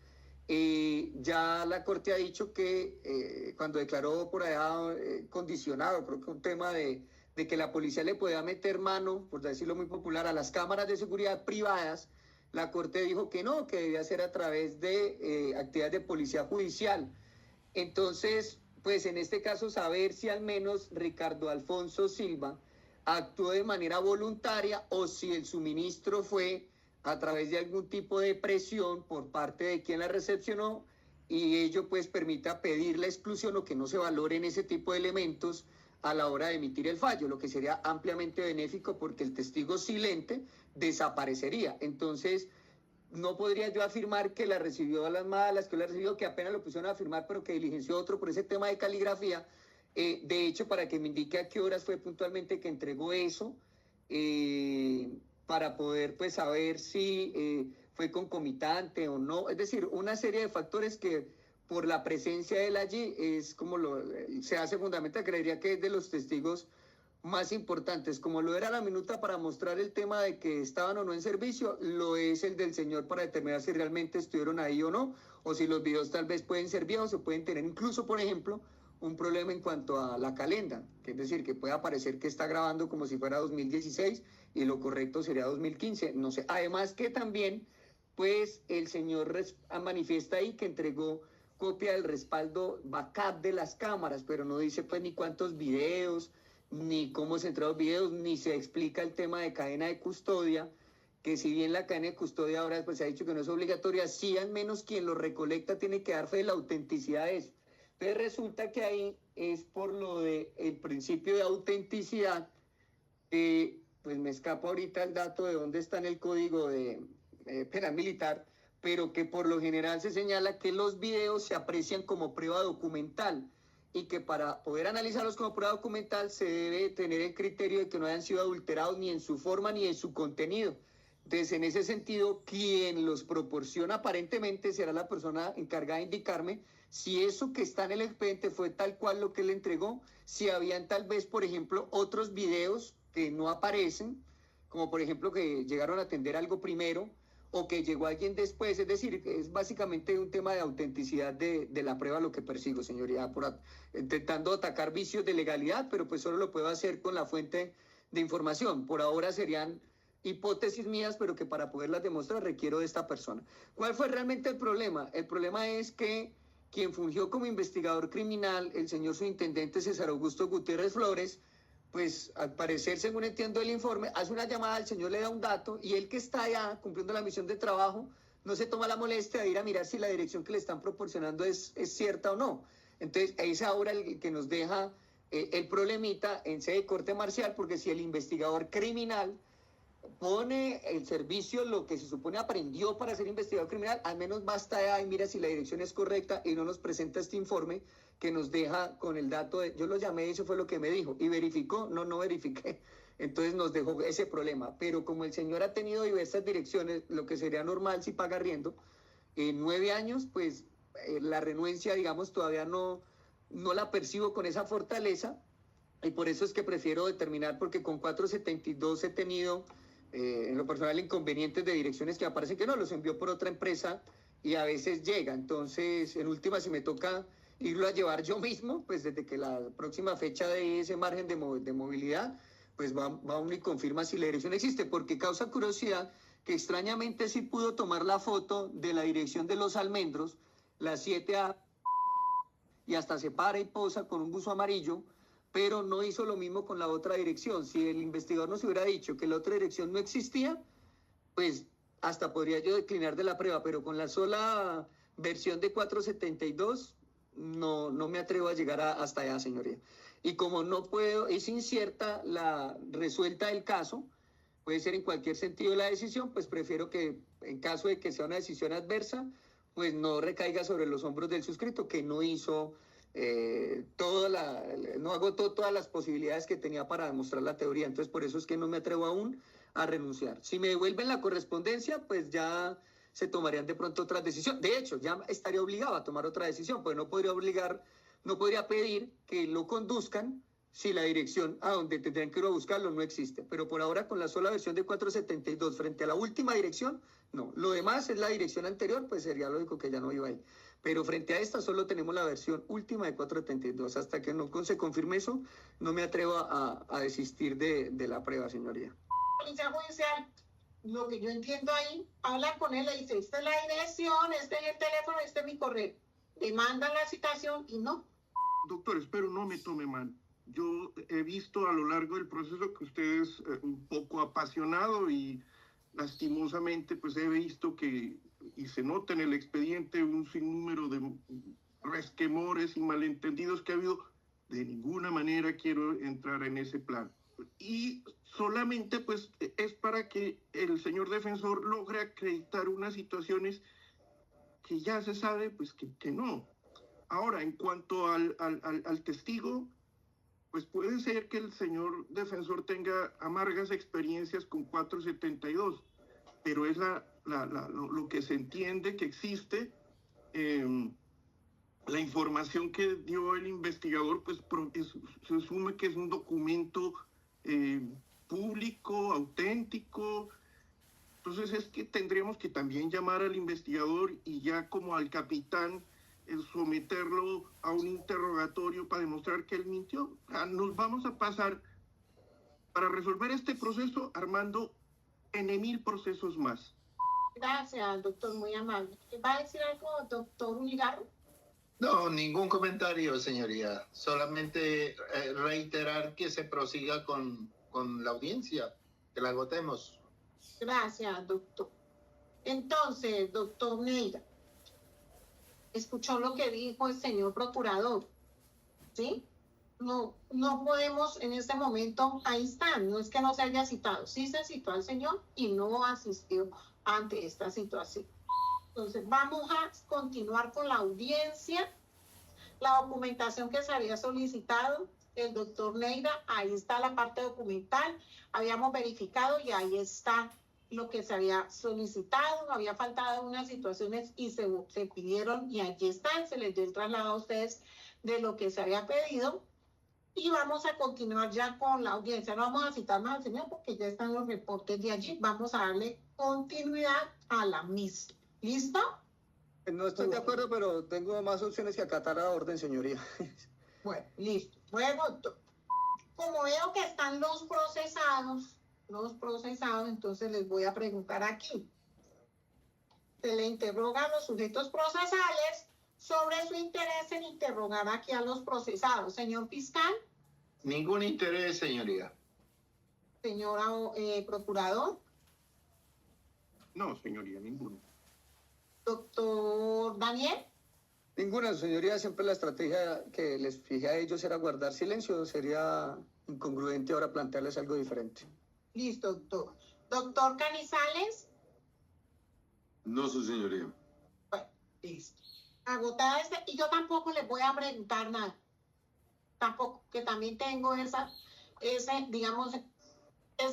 D: ya la Corte ha dicho que cuando declaró por allá condicionado, creo que un tema de que la policía le podía meter mano, por decirlo muy popular, a las cámaras de seguridad privadas, la Corte dijo que no, que debía ser a través de actividades de policía judicial. Entonces, pues en este caso saber si al menos Ricardo Alfonso Silva actuó de manera voluntaria o si el suministro fue a través de algún tipo de presión por parte de quien la recepcionó y ello pues permita pedir la exclusión o que no se valoren ese tipo de elementos a la hora de emitir el fallo, lo que sería ampliamente benéfico porque el testigo silente desaparecería. Entonces, no podría yo afirmar que la recibió a las malas, que la recibió, que apenas lo pusieron a firmar, pero que diligenció otro por ese tema de caligrafía. De hecho, para que me indique a qué horas fue puntualmente que entregó eso, para poder pues saber si fue concomitante o no. Es decir, una serie de factores que por la presencia de él allí es como se hace fundamental, creería que es de los testigos más importantes, como lo era la minuta para mostrar el tema de que estaban o no en servicio, lo es el del señor para determinar si realmente estuvieron ahí o no, o si los videos tal vez pueden ser viejos o pueden tener incluso, por ejemplo, un problema en cuanto a la calenda, que es decir, que pueda parecer que está grabando como si fuera 2016 y lo correcto sería 2015, no sé. Además que también, pues, el señor manifiesta ahí que entregó copia del respaldo backup de las cámaras, pero no dice pues ni cuántos videos, ni cómo se entregan los videos, ni se explica el tema de cadena de custodia, que si bien la cadena de custodia ahora pues, se ha dicho que no es obligatoria, sí al menos quien lo recolecta tiene que dar fe de la autenticidad de eso. Entonces resulta que ahí es por lo del principio de autenticidad, pues me escapa ahorita el dato de dónde está en el código de penal militar, pero que por lo general se señala que los videos se aprecian como prueba documental y que para poder analizarlos como prueba documental se debe tener el criterio de que no hayan sido adulterados ni en su forma ni en su contenido. Entonces, en ese sentido, quien los proporciona aparentemente será la persona encargada de indicarme si eso que está en el expediente fue tal cual lo que le entregó, si habían tal vez, por ejemplo, otros videos que no aparecen, como por ejemplo que llegaron a atender algo primero o que llegó alguien después. Es decir, es básicamente un tema de autenticidad de la prueba lo que persigo, señoría, intentando atacar vicios de legalidad, pero pues solo lo puedo hacer con la fuente de información. Por ahora serían hipótesis mías, pero que para poderlas demostrar requiero de esta persona. ¿Cuál fue realmente el problema? El problema es que quien fungió como investigador criminal, el señor subintendente César Augusto Gutiérrez Flores, pues al parecer, según entiendo el informe, hace una llamada, el señor le da un dato y él que está allá cumpliendo la misión de trabajo no se toma la molestia de ir a mirar si la dirección que le están proporcionando es cierta o no. Entonces, es ahora el que nos deja el problemita en sede de corte marcial, porque si el investigador criminal pone el servicio lo que se supone aprendió para ser investigador criminal, al menos basta y mira si la dirección es correcta y no nos presenta este informe que nos deja con el dato de, yo lo llamé y eso fue lo que me dijo, y verificó, no verifiqué, entonces nos dejó ese problema, pero como el señor ha tenido diversas direcciones, lo que sería normal si paga arriendo, en 9 años, pues la renuencia, digamos, todavía no la percibo con esa fortaleza, y por eso es que prefiero determinar, porque con 472 he tenido en lo personal inconvenientes de direcciones que aparecen que no, los envió por otra empresa y a veces llega. Entonces, en última, si me toca irlo a llevar yo mismo, pues desde que la próxima fecha de ese margen de movilidad, pues va uno y confirma si la dirección existe, porque causa curiosidad que extrañamente sí pudo tomar la foto de la dirección de Los Almendros, la 7A, y hasta se para y posa con un buzo amarillo, pero no hizo lo mismo con la otra dirección. Si el investigador nos hubiera dicho que la otra dirección no existía, pues hasta podría yo declinar de la prueba, pero con la sola versión de 472 no me atrevo a llegar hasta allá, señoría. Y como no puedo, es incierta la resuelta del caso, puede ser en cualquier sentido la decisión, pues prefiero que en caso de que sea una decisión adversa, pues no recaiga sobre los hombros del suscrito, que no hizo no agotó todas las posibilidades que tenía para demostrar la teoría. Entonces por eso es que no me atrevo aún a renunciar. Si me devuelven la correspondencia, pues ya se tomarían de pronto otras decisiones. De hecho, ya estaría obligado a tomar otra decisión, pues no podría pedir que lo conduzcan si la dirección a donde tendrían que ir a buscarlo no existe. Pero por ahora, con la sola versión de 472 frente a la última dirección, no. Lo demás es la dirección anterior, pues sería lógico que ya no iba ahí. Pero frente a esta solo tenemos la versión última de 472. Hasta que no se confirme eso, no me atrevo a desistir de la prueba, señoría.
A: Policía judicial, lo que yo entiendo ahí, habla con él, le dice, esta es la dirección, este es el teléfono, este es mi correo. Le mandan la citación y no.
C: Doctor, espero no me tome mal. Yo he visto a lo largo del proceso que usted es un poco apasionado y lastimosamente pues he visto que, y se nota en el expediente, un sinnúmero de resquemores y malentendidos que ha habido. De ninguna manera quiero entrar en ese plan. Y solamente pues es para que el señor defensor logre acreditar unas situaciones que ya se sabe pues que no. Ahora, en cuanto al testigo, pues puede ser que el señor defensor tenga amargas experiencias con 472, pero es lo que se entiende que existe. La información que dio el investigador, pues se asume que es un documento público, auténtico. Entonces es que tendríamos que también llamar al investigador y ya como al capitán, someterlo a un interrogatorio para demostrar que él mintió. O sea, nos vamos a pasar para resolver este proceso armando N.000 procesos más.
A: Gracias, doctor, muy amable. ¿Va a decir algo, doctor Unigarro?
B: No, ningún comentario, señoría. Solamente reiterar que se prosiga con la audiencia, que la agotemos.
A: Gracias, doctor. Entonces, doctor Neira, escuchó lo que dijo el señor procurador, ¿sí? No podemos en este momento, ahí están, no es que no se haya citado, sí se citó al señor y no asistió ante esta situación. Entonces, vamos a continuar con la audiencia. La documentación que se había solicitado, el doctor Neira, ahí está la parte documental, habíamos verificado y ahí está lo que se había solicitado, había faltado unas situaciones y se pidieron y allí están, se les dio el traslado a ustedes de lo que se había pedido. Y vamos a continuar ya con la audiencia. No vamos a citar más al señor porque ya están los reportes de allí. Vamos a darle continuidad a la misma. ¿Listo?
D: No estoy de acuerdo, pero tengo más opciones que acatar a la orden, señoría.
A: Bueno, listo. Bueno, como veo que están los procesados, entonces les voy a preguntar aquí. Se le interroga a los sujetos procesales sobre su interés en interrogar aquí a los procesados. Señor fiscal.
B: Ningún interés, señoría.
A: Señora procurador.
C: No, señoría, ninguno.
A: Doctor Daniel.
D: Ninguna, señoría. Siempre la estrategia que les fijé a ellos era guardar silencio. Sería incongruente ahora plantearles algo diferente.
A: Listo, doctor. Doctor Canizales.
F: No, su señoría.
A: Bueno, listo. Agotada y yo tampoco les voy a preguntar nada. Tampoco, que también tengo esa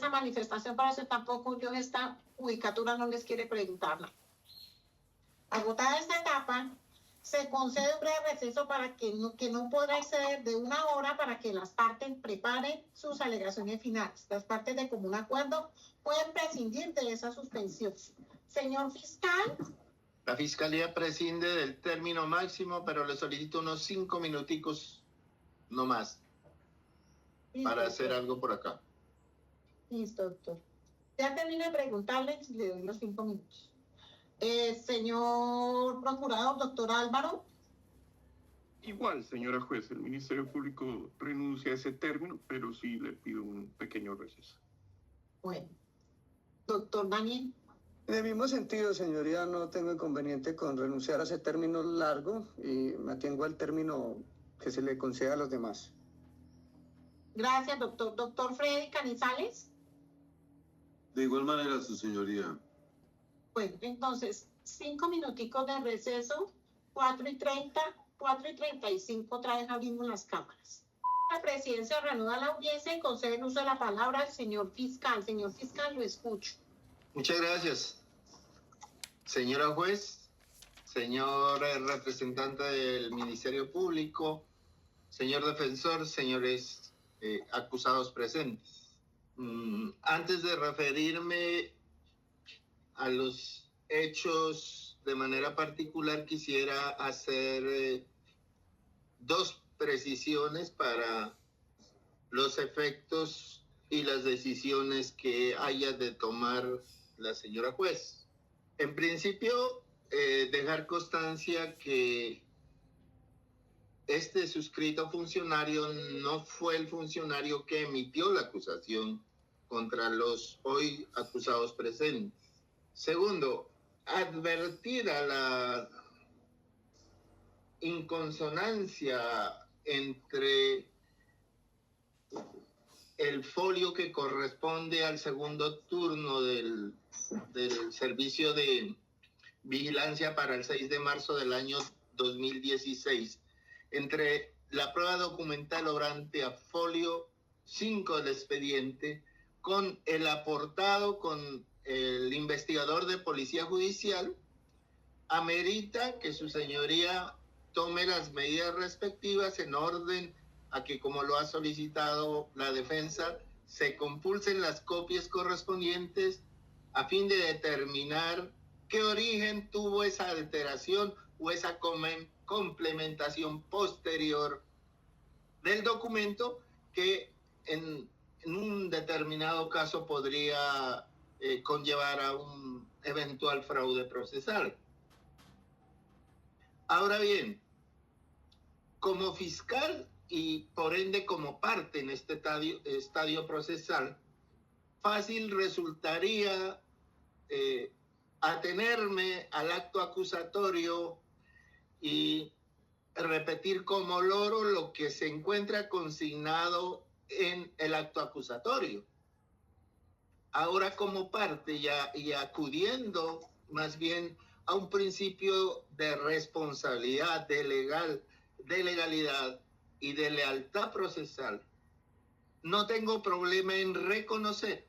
A: manifestación para eso, tampoco yo esta judicatura no les quiere preguntar nada. Agotada esta etapa, se concede un breve receso para que no podrá exceder de 1 hora para que las partes preparen sus alegaciones finales. Las partes de común acuerdo pueden prescindir de esa suspensión. Señor fiscal.
B: La fiscalía prescinde del término máximo, pero le solicito unos 5 minuticos, no más, para hacer algo por acá.
A: Listo, doctor. Ya terminé de preguntarle, le doy los 5 minutos. Señor procurador, doctor Álvaro.
C: Igual, señora juez, el Ministerio Público renuncia a ese término, pero sí le pido un pequeño receso.
A: Bueno. Doctor Daniel.
D: En el mismo sentido, señoría, no tengo inconveniente con renunciar a ese término largo y me atengo al término que se le conceda a los demás.
A: Gracias, doctor. Doctor Freddy Canizales.
F: De igual manera, su señoría.
A: Bueno, entonces, 5 minuticos de receso, 4:30, 4:35, otra vez abrimos las cámaras. La presidencia reanuda la audiencia y concede el uso de la palabra al señor fiscal. Señor fiscal, lo escucho.
B: Muchas gracias. Señora juez, señor representante del Ministerio Público, señor defensor, señores acusados presentes. Antes de referirme a los hechos de manera particular, quisiera hacer 2 precisiones para los efectos y las decisiones que haya de tomar la señora juez. En principio, dejar constancia que este suscrito funcionario no fue el funcionario que emitió la acusación contra los hoy acusados presentes. Segundo, advertida la inconsonancia entre el folio que corresponde al segundo turno del servicio de vigilancia para el 6 de marzo del año 2016, entre la prueba documental obrante a folio 5 del expediente, con el aportado con el investigador de Policía Judicial, amerita que su señoría tome las medidas respectivas en orden a que, como lo ha solicitado la defensa, se compulsen las copias correspondientes a fin de determinar qué origen tuvo esa alteración o esa complementación posterior del documento que en un determinado caso podría conllevar a un eventual fraude procesal. Ahora bien, como fiscal y por ende como parte en este estadio procesal, fácil resultaría atenerme al acto acusatorio y repetir como loro lo que se encuentra consignado en el acto acusatorio. Ahora, como parte y acudiendo más bien a un principio de responsabilidad, de legalidad y de lealtad procesal, no tengo problema en reconocer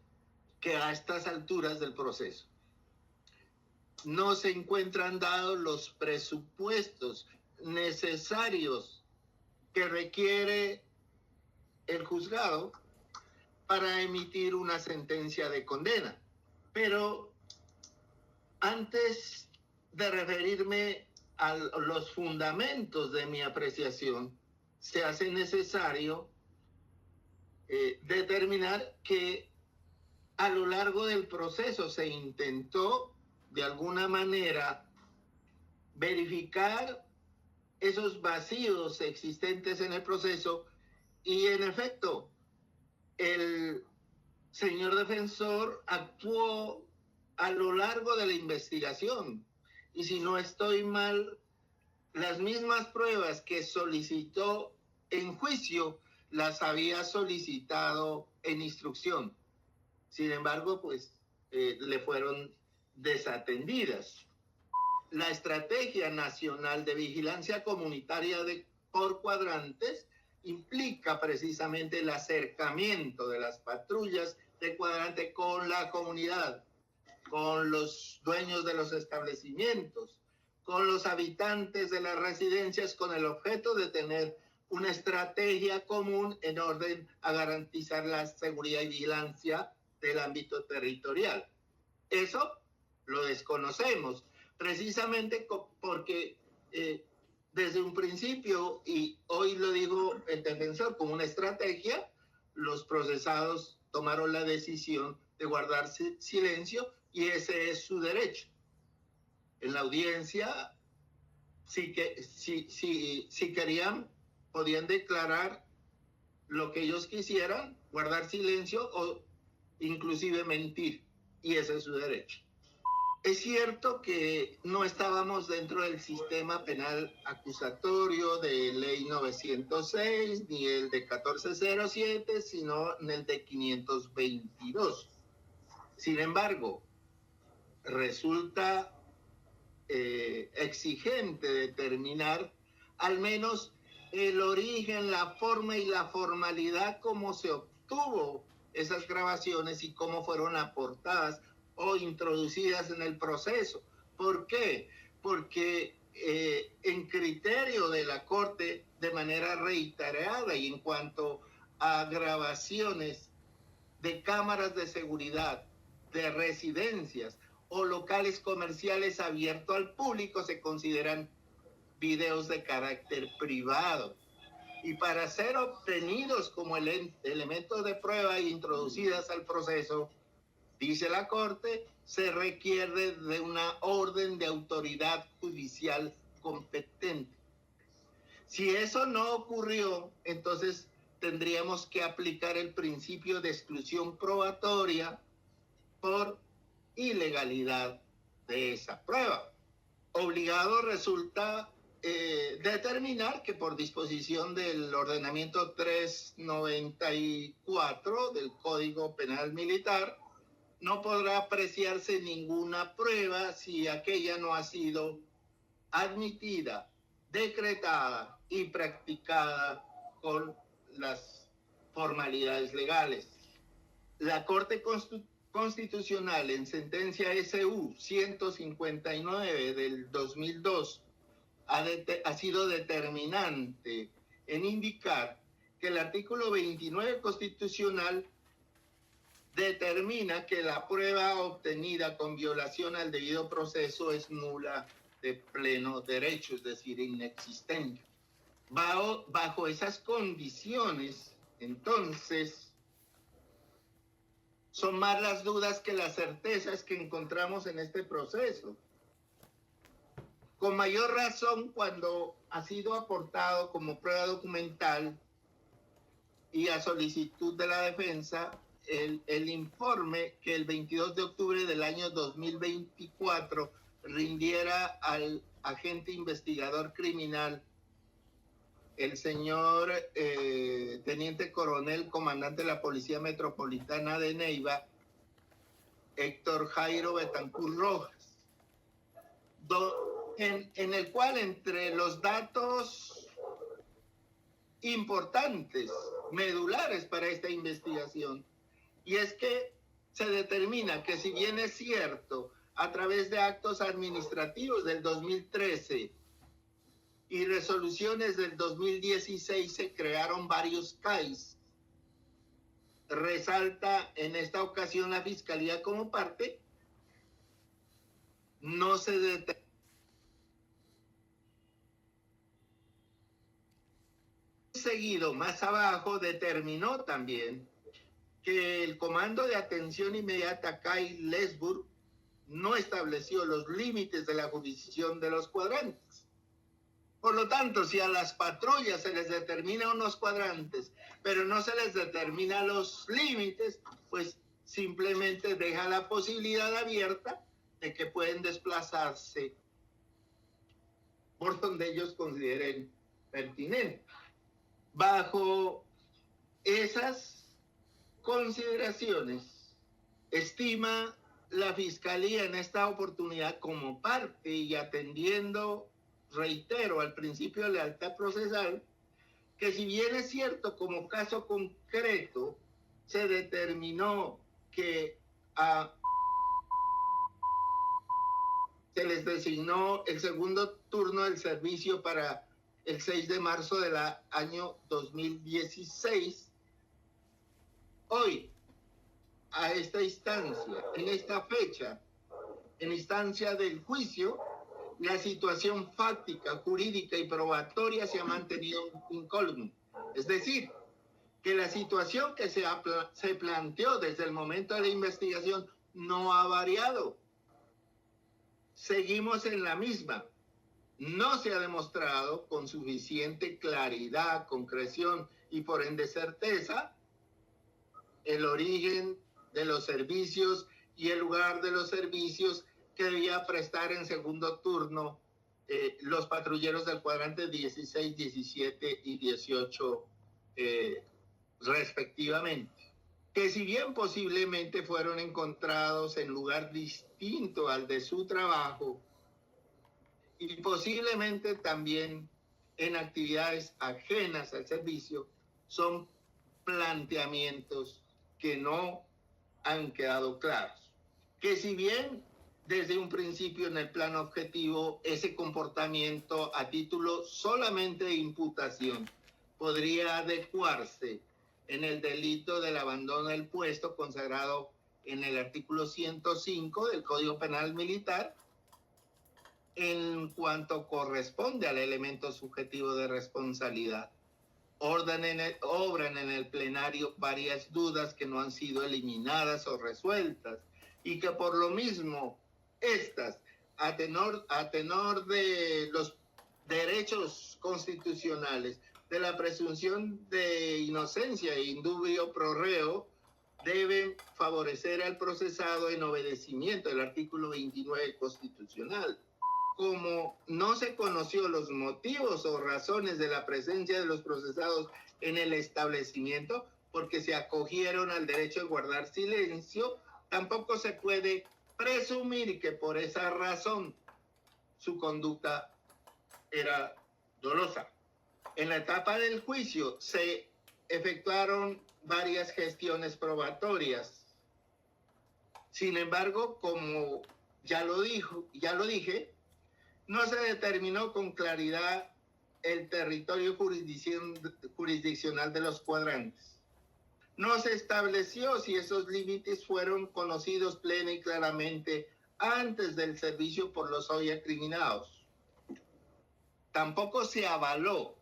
B: que a estas alturas del proceso no se encuentran dados los presupuestos necesarios que requiere el juzgado para emitir una sentencia de condena. Pero antes de referirme a los fundamentos de mi apreciación, se hace necesario determinar que a lo largo del proceso se intentó de alguna manera verificar esos vacíos existentes en el proceso y en efecto el señor defensor actuó a lo largo de la investigación y si no estoy mal, las mismas pruebas que solicitó en juicio las había solicitado en instrucción. Sin embargo, pues le fueron desatendidas. La Estrategia Nacional de Vigilancia Comunitaria por cuadrantes implica precisamente el acercamiento de las patrullas de cuadrante con la comunidad, con los dueños de los establecimientos, con los habitantes de las residencias, con el objeto de tener una estrategia común en orden a garantizar la seguridad y vigilancia del ámbito territorial. Eso lo desconocemos, precisamente porque desde un principio, y hoy lo digo el defensor como una estrategia, los procesados tomaron la decisión de guardar silencio y ese es su derecho. En la audiencia, si querían, podían declarar lo que ellos quisieran, guardar silencio o inclusive mentir, y ese es su derecho. Es cierto que no estábamos dentro del sistema penal acusatorio de ley 906 ni el de 1407, sino en el de 522. Sin embargo, resulta exigente determinar al menos el origen, la forma y la formalidad como se obtuvo esas grabaciones y cómo fueron aportadas o introducidas en el proceso. ¿Por qué? Porque en criterio de la Corte, de manera reiterada y en cuanto a grabaciones de cámaras de seguridad, de residencias o locales comerciales abiertos al público, se consideran videos de carácter privado. Y para ser obtenidos como elementos de prueba e introducidas al proceso, dice la Corte, se requiere de una orden de autoridad judicial competente. Si eso no ocurrió, entonces tendríamos que aplicar el principio de exclusión probatoria por ilegalidad de esa prueba. Obligado resulta determinar que por disposición del ordenamiento 394 del Código Penal Militar, no podrá apreciarse ninguna prueba si aquella no ha sido admitida, decretada y practicada con las formalidades legales. La Corte Constitucional en sentencia SU 159 del 2002 ha sido determinante en indicar que el artículo 29 constitucional determina que la prueba obtenida con violación al debido proceso es nula de pleno derecho, es decir, inexistente. Bajo esas condiciones, entonces, son más las dudas que las certezas que encontramos en este proceso. Con mayor razón cuando ha sido aportado como prueba documental y a solicitud de la defensa el informe que el 22 de octubre del año 2024 rindiera al agente investigador criminal, el señor teniente coronel, comandante de la Policía Metropolitana de Neiva, Héctor Jairo Betancur Rojas, en el cual, entre los datos importantes, medulares para esta investigación, y es que se determina que, si bien es cierto, a través de actos administrativos del 2013 y resoluciones del 2016 se crearon varios CAIs, resalta en esta ocasión la Fiscalía como parte, no se determina. Seguido, más abajo, determinó también que el Comando de Atención Inmediata CAI Lesburg no estableció los límites de la jurisdicción de los cuadrantes. Por lo tanto, si a las patrullas se les determina unos cuadrantes, pero no se les determina los límites, pues simplemente deja la posibilidad abierta de que pueden desplazarse por donde ellos consideren pertinente. Bajo esas consideraciones, estima la Fiscalía en esta oportunidad, como parte y atendiendo, reitero, al principio de lealtad procesal, que si bien es cierto, como caso concreto, se determinó que se les designó el segundo turno del servicio para el 6 de marzo del año 2016, hoy, a esta instancia, en esta fecha, en instancia del juicio, la situación fáctica, jurídica y probatoria se ha mantenido incólume. Es decir, que la situación que se planteó desde el momento de la investigación no ha variado. Seguimos en la misma. No se ha demostrado con suficiente claridad, concreción y por ende certeza el origen de los servicios y el lugar de los servicios que debía prestar en segundo turno los patrulleros del cuadrante 16, 17 y 18 respectivamente, que si bien posiblemente fueron encontrados en lugar distinto al de su trabajo y posiblemente también en actividades ajenas al servicio, son planteamientos que no han quedado claros. Que si bien desde un principio en el plano objetivo ese comportamiento a título solamente de imputación podría adecuarse en el delito del abandono del puesto consagrado en el artículo 105 del Código Penal Militar, en cuanto corresponde al elemento subjetivo de responsabilidad. Obran en el plenario varias dudas que no han sido eliminadas o resueltas y que por lo mismo estas, a tenor de los derechos constitucionales, de la presunción de inocencia e indubio pro reo, deben favorecer al procesado en obedecimiento del artículo 29 constitucional. Como no se conoció los motivos o razones de la presencia de los procesados en el establecimiento, porque se acogieron al derecho de guardar silencio, tampoco se puede presumir que por esa razón su conducta era dolosa. En la etapa del juicio se efectuaron varias gestiones probatorias. Sin embargo, como ya lo dije, no se determinó con claridad el territorio jurisdiccional de los cuadrantes. No se estableció si esos límites fueron conocidos plena y claramente antes del servicio por los hoy acriminados. Tampoco se avaló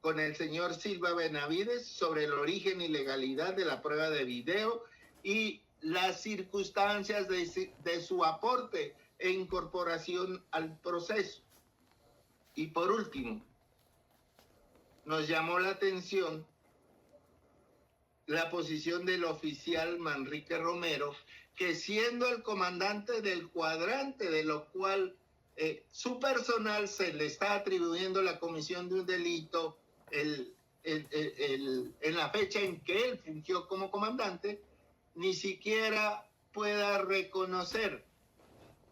B: con el señor Silva Benavides sobre el origen y legalidad de la prueba de video y las circunstancias de su aporte e incorporación al proceso. Y por último, nos llamó la atención la posición del oficial Manrique Romero, que siendo el comandante del cuadrante, de lo cual su personal se le está atribuyendo la comisión de un delito en la fecha en que él fungió como comandante, ni siquiera pueda reconocer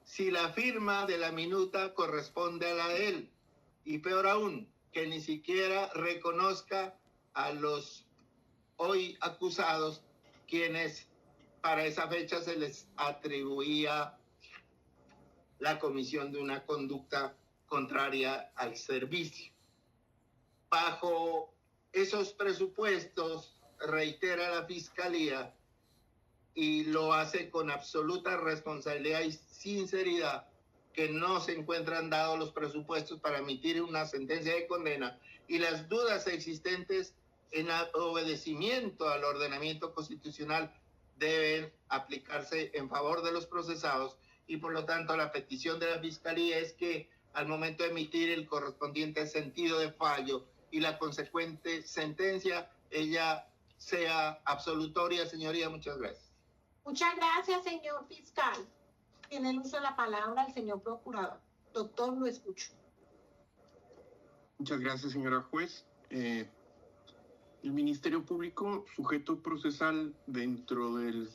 B: si la firma de la minuta corresponde a la de él. Y peor aún, que ni siquiera reconozca a los hoy acusados, quienes para esa fecha se les atribuía la comisión de una conducta contraria al servicio. Bajo esos presupuestos, reitera la Fiscalía, y lo hace con absoluta responsabilidad y sinceridad, que no se encuentran dados los presupuestos para emitir una sentencia de condena, y las dudas existentes en obedecimiento al ordenamiento constitucional deben aplicarse en favor de los procesados, y por lo tanto la petición de la Fiscalía es que al momento de emitir el correspondiente sentido de fallo y la consecuente sentencia, ella sea absolutoria. Señoría, muchas gracias.
A: Muchas gracias, señor fiscal. Tiene el uso de la palabra el señor procurador. Doctor, lo escucho.
C: Muchas gracias, señora juez. El Ministerio Público, sujeto procesal dentro del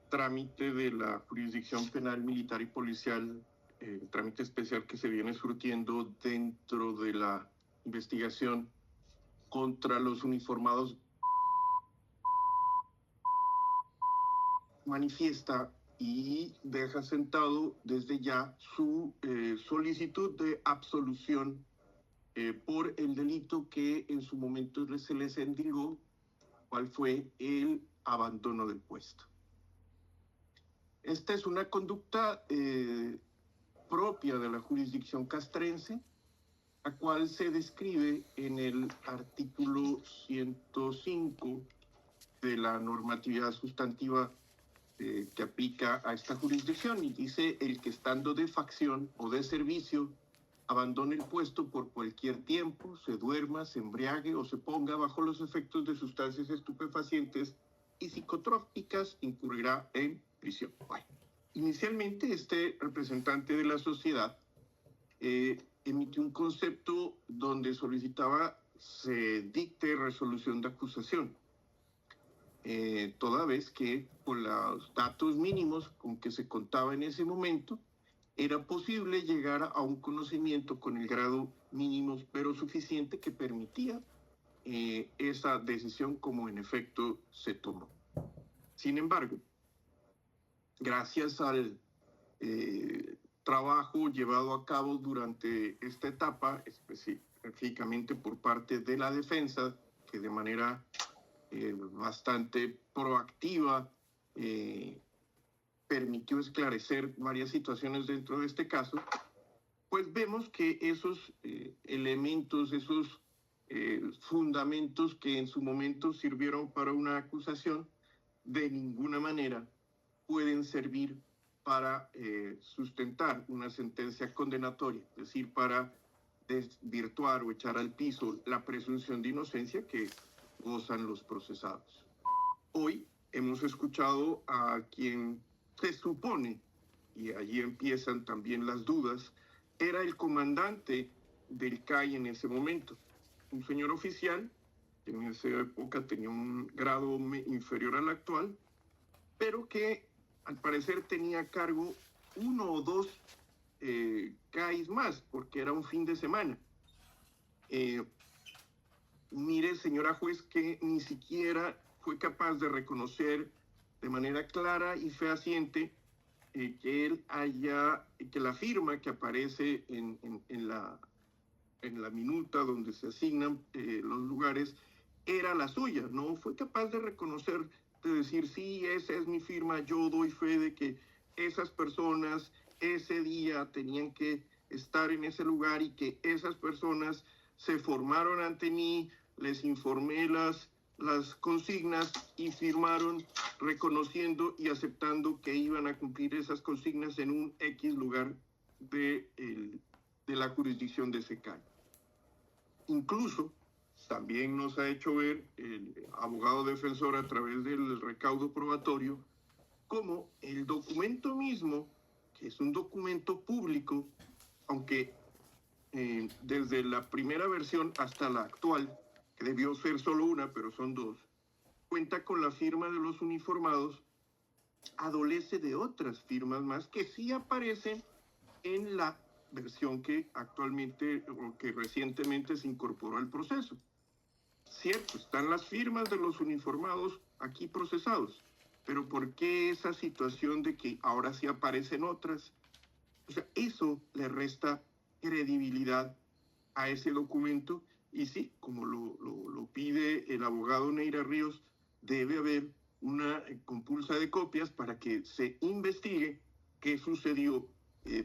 C: trámite de la jurisdicción penal, militar y policial, el trámite especial que se viene surtiendo dentro de la investigación contra los uniformados, manifiesta y deja sentado desde ya su solicitud de absolución por el delito que en su momento se les endilgó, cuál fue el abandono del puesto. Esta es una conducta propia de la jurisdicción castrense, la cual se describe en el artículo 105 de la normatividad sustantiva que aplica a esta jurisdicción, y dice: el que estando de facción o de servicio abandone el puesto por cualquier tiempo, se duerma, se embriague o se ponga bajo los efectos de sustancias estupefacientes y psicotrópicas, incurrirá en prisión. Bueno, inicialmente este representante de la sociedad emitió un concepto donde solicitaba se dicte resolución de acusación, toda vez que por los datos mínimos con que se contaba en ese momento, era posible llegar a un conocimiento con el grado mínimo pero suficiente que permitía esa decisión, como en efecto se tomó. Sin embargo, gracias al trabajo llevado a cabo durante esta etapa, específicamente por parte de la defensa, que de manera bastante proactiva permitió esclarecer varias situaciones dentro de este caso, pues vemos que esos elementos, esos fundamentos que en su momento sirvieron para una acusación, de ninguna manera pueden servir para sustentar una sentencia condenatoria, es decir, para desvirtuar o echar al piso la presunción de inocencia que gozan los procesados. Hoy hemos escuchado a quien se supone, y allí empiezan también las dudas, era el comandante del CAI en ese momento, un señor oficial que en esa época tenía un grado inferior al actual, pero que al parecer tenía a cargo uno o dos CAIs más, porque era un fin de semana. Mire, señora juez, que ni siquiera fue capaz de reconocer de manera clara y fehaciente que él que la firma que aparece en la minuta donde se asignan los lugares era la suya. No fue capaz de reconocer, de decir: sí, esa es mi firma, yo doy fe de que esas personas ese día tenían que estar en ese lugar y que esas personas se formaron ante mí, les informé las consignas y firmaron reconociendo y aceptando que iban a cumplir esas consignas en un X lugar de la jurisdicción de ese CAI. Incluso también nos ha hecho ver el abogado defensor a través del recaudo probatorio, como el documento mismo, que es un documento público, aunque desde la primera versión hasta la actual, que debió ser solo una, pero son dos, cuenta con la firma de los uniformados, adolece de otras firmas más que sí aparecen en la versión que actualmente o que recientemente se incorporó al proceso. Cierto, están las firmas de los uniformados aquí procesados, pero ¿por qué esa situación de que ahora sí aparecen otras? O sea, eso le resta credibilidad a ese documento y sí, como lo pide el abogado Neira Ríos, debe haber una compulsa de copias para que se investigue qué sucedió,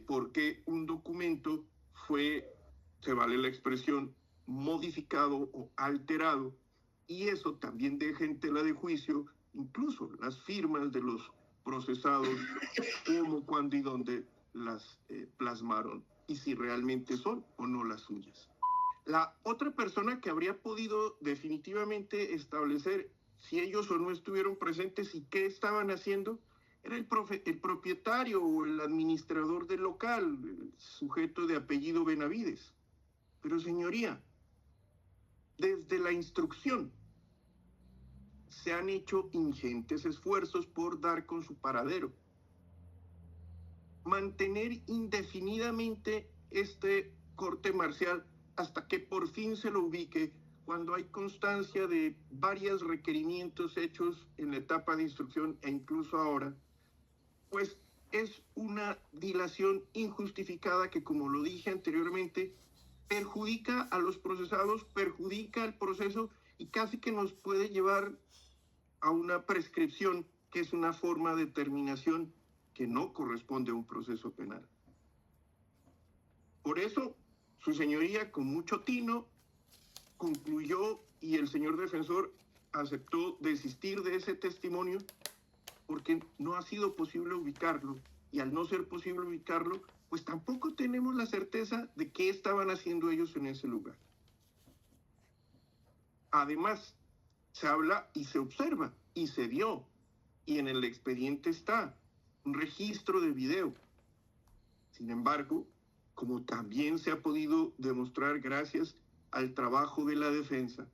C: por qué un documento fue, se vale la expresión, modificado o alterado, y eso también deja en tela de juicio incluso las firmas de los procesados, cómo, cuándo y dónde las plasmaron y si realmente son o no las suyas. La otra persona que habría podido definitivamente establecer si ellos o no estuvieron presentes y qué estaban haciendo era el propietario o el administrador del local, el sujeto de apellido Benavides. Pero señoría, desde la instrucción se han hecho ingentes esfuerzos por dar con su paradero. Mantener indefinidamente este corte marcial hasta que por fin se lo ubique, cuando hay constancia de varios requerimientos hechos en la etapa de instrucción e incluso ahora, pues es una dilación injustificada que, como lo dije anteriormente, perjudica a los procesados, perjudica el proceso y casi que nos puede llevar a una prescripción, que es una forma de terminación que no corresponde a un proceso penal. Por eso, su señoría, con mucho tino, concluyó y el señor defensor aceptó desistir de ese testimonio porque no ha sido posible ubicarlo, y al no ser posible ubicarlo, pues tampoco tenemos la certeza de qué estaban haciendo ellos en ese lugar. Además, se habla y se observa y se dio, y en el expediente está un registro de video. Sin embargo, como también se ha podido demostrar gracias al trabajo de la defensa,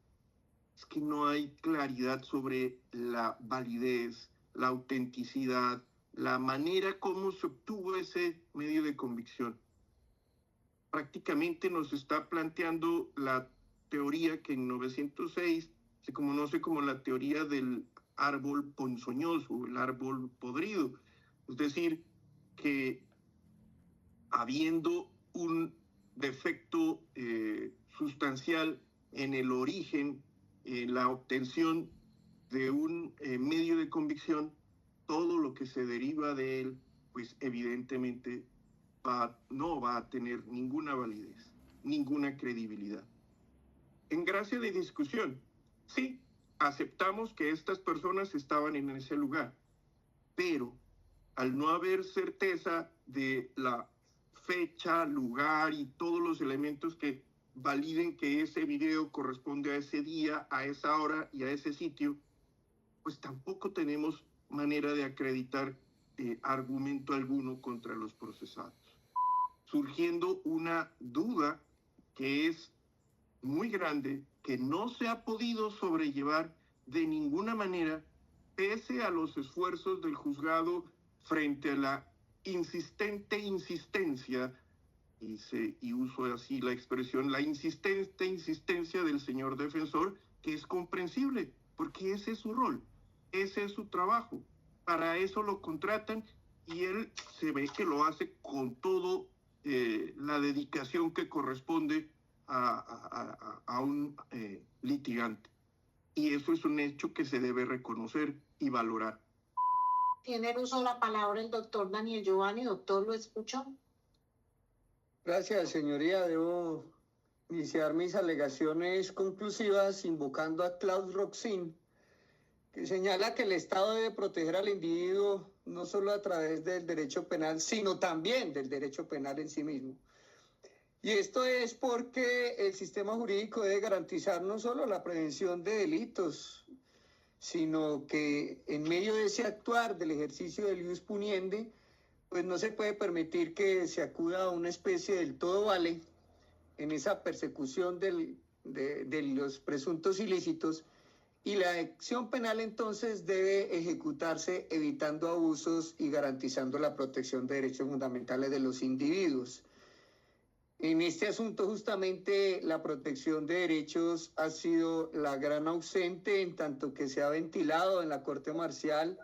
C: es que no hay claridad sobre la validez, la autenticidad, la manera como se obtuvo ese medio de convicción. Prácticamente nos está planteando la teoría que en 906 se conoce como la teoría del árbol ponzoñoso, el árbol podrido. Es decir, que habiendo un defecto sustancial en el origen, la obtención de un medio de convicción, todo lo que se deriva de él, pues evidentemente no va a tener ninguna validez, ninguna credibilidad. En gracia de discusión, sí, aceptamos que estas personas estaban en ese lugar, pero al no haber certeza de la fecha, lugar y todos los elementos que validen que ese video corresponde a ese día, a esa hora y a ese sitio, pues tampoco tenemos manera de acreditar argumento alguno contra los procesados, surgiendo una duda que es muy grande, que no se ha podido sobrellevar de ninguna manera, pese a los esfuerzos del juzgado frente a la insistente insistencia, y uso así la expresión, la insistente insistencia del señor defensor, que es comprensible, porque ese es su rol, ese es su trabajo, para eso lo contratan y él se ve que lo hace con todo la dedicación que corresponde a un litigante. Y eso es un hecho que se debe reconocer y valorar.
A: Tiene el uso de la palabra el doctor Daniel Giovanni. Doctor, ¿lo escuchó?
D: Gracias, señoría. Debo iniciar mis alegaciones conclusivas invocando a Claude Roxin, que señala que el Estado debe proteger al individuo no solo a través del derecho penal, sino también del derecho penal en sí mismo. Y esto es porque el sistema jurídico debe garantizar no solo la prevención de delitos, sino que en medio de ese actuar del ejercicio del ius puniendi, pues no se puede permitir que se acuda a una especie del todo vale en esa persecución de los presuntos ilícitos, y la acción penal entonces debe ejecutarse evitando abusos y garantizando la protección de derechos fundamentales de los individuos. En este asunto justamente la protección de derechos ha sido la gran ausente, en tanto que se ha ventilado en la Corte Marcial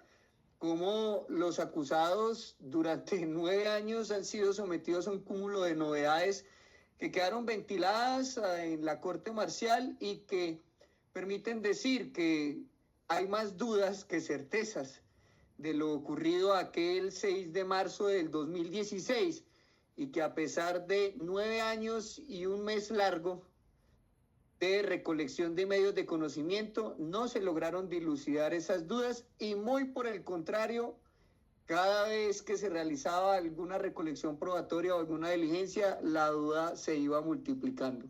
D: cómo los acusados durante 9 años han sido sometidos a un cúmulo de novedades que quedaron ventiladas en la Corte Marcial y que permiten decir que hay más dudas que certezas de lo ocurrido aquel 6 de marzo del 2016, y que a pesar de 9 años y un mes largo de recolección de medios de conocimiento, no se lograron dilucidar esas dudas, y muy por el contrario, cada vez que se realizaba alguna recolección probatoria o alguna diligencia, la duda se iba multiplicando.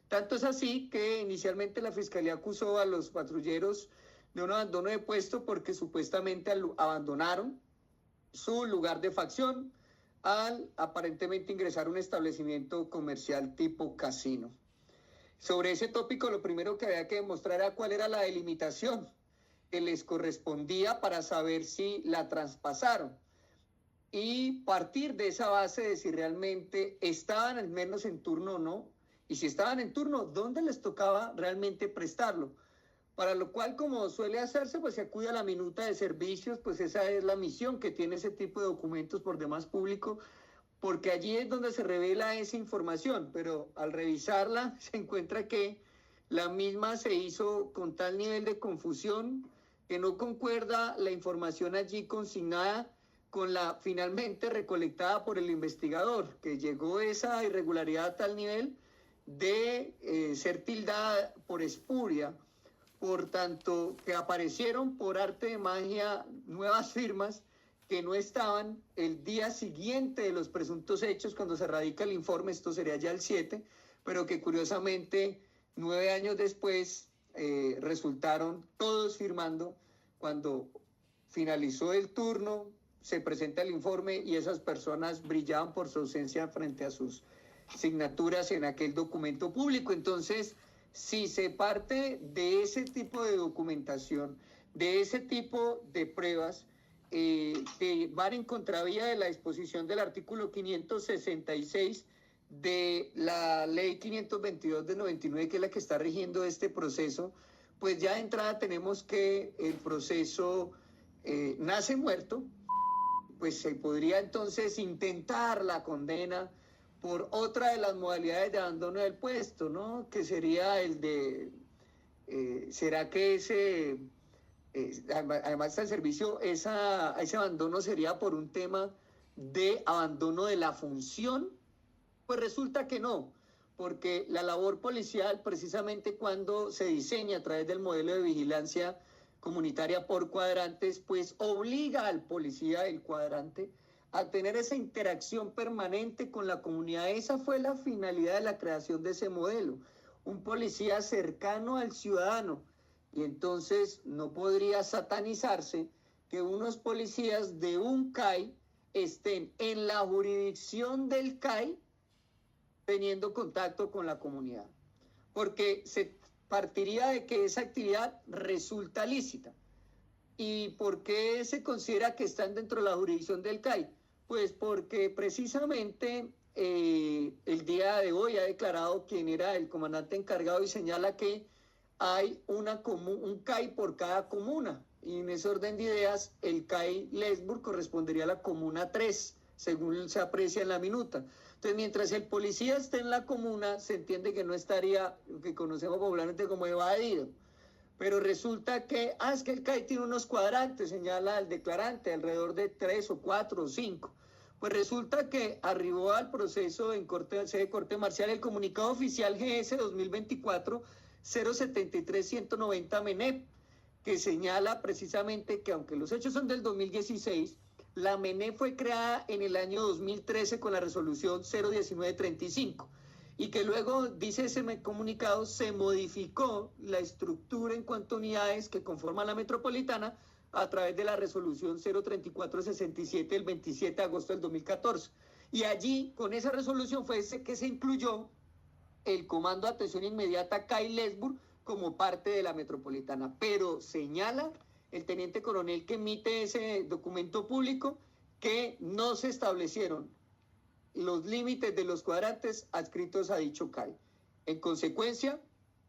D: Tanto es así que inicialmente la Fiscalía acusó a los patrulleros de un abandono de puesto porque supuestamente abandonaron su lugar de facción al aparentemente ingresar a un establecimiento comercial tipo casino. Sobre ese tópico, lo primero que había que demostrar era cuál era la delimitación que les correspondía para saber si la traspasaron, y partir de esa base de si realmente estaban al menos en turno o no, y si estaban en turno, ¿dónde les tocaba realmente prestarlo? Para lo cual, como suele hacerse, pues se acude a la minuta de servicios, pues esa es la misión que tiene ese tipo de documentos por demás público, porque allí es donde se revela esa información, pero al revisarla se encuentra que la misma se hizo con tal nivel de confusión que no concuerda la información allí consignada con la finalmente recolectada por el investigador, que llegó esa irregularidad a tal nivel de ser tildada por espuria. Por tanto, que aparecieron por arte de magia nuevas firmas que no estaban el día siguiente de los presuntos hechos cuando se radica el informe, esto sería ya el 7, pero que curiosamente 9 años después resultaron todos firmando cuando finalizó el turno, se presenta el informe y esas personas brillaban por su ausencia frente a sus signaturas en aquel documento público. Entonces, si se parte de ese tipo de documentación, de ese tipo de pruebas que van en contravía de la disposición del artículo 566 de la ley 522 de 99, que es la que está rigiendo este proceso, pues ya de entrada tenemos que el proceso nace muerto, pues se podría entonces intentar la condena por otra de las modalidades de abandono del puesto, ¿no? Que sería el de, ¿será que ese, además del servicio, ese abandono sería por un tema de abandono de la función? Pues resulta que no, porque la labor policial, precisamente cuando se diseña a través del modelo de vigilancia comunitaria por cuadrantes, pues obliga al policía del cuadrante a tener esa interacción permanente con la comunidad. Esa fue la finalidad de la creación de ese modelo, un policía cercano al ciudadano, y entonces no podría satanizarse que unos policías de un CAI estén en la jurisdicción del CAI teniendo contacto con la comunidad, porque se partiría de que esa actividad resulta lícita. ¿Y por qué se considera que están dentro de la jurisdicción del CAI? Pues porque precisamente el día de hoy ha declarado quien era el comandante encargado y señala que hay un CAI por cada comuna, y en ese orden de ideas el CAI Lesburg correspondería a la comuna 3, según se aprecia en la minuta. Entonces, mientras el policía esté en la comuna, se entiende que no estaría, lo que conocemos popularmente como evadido. Pero resulta que, es que el CAI tiene unos cuadrantes, señala el declarante, alrededor de 3 o 4 o 5. Pues resulta que arribó al proceso en sede de Corte Marcial el comunicado oficial GS 2024-073-190 MENEP, que señala precisamente que aunque los hechos son del 2016, la MENEP fue creada en el año 2013 con la resolución 01935. y que luego, dice ese comunicado, se modificó la estructura en cuanto a unidades que conforman la metropolitana a través de la resolución 03467 del 27 de agosto del 2014. Y allí, con esa resolución, fue que se incluyó el Comando de Atención Inmediata CAI-Lesburg como parte de la metropolitana. Pero señala el teniente coronel que emite ese documento público que no se establecieron los límites de los cuadrantes adscritos a dicho CAI. En consecuencia,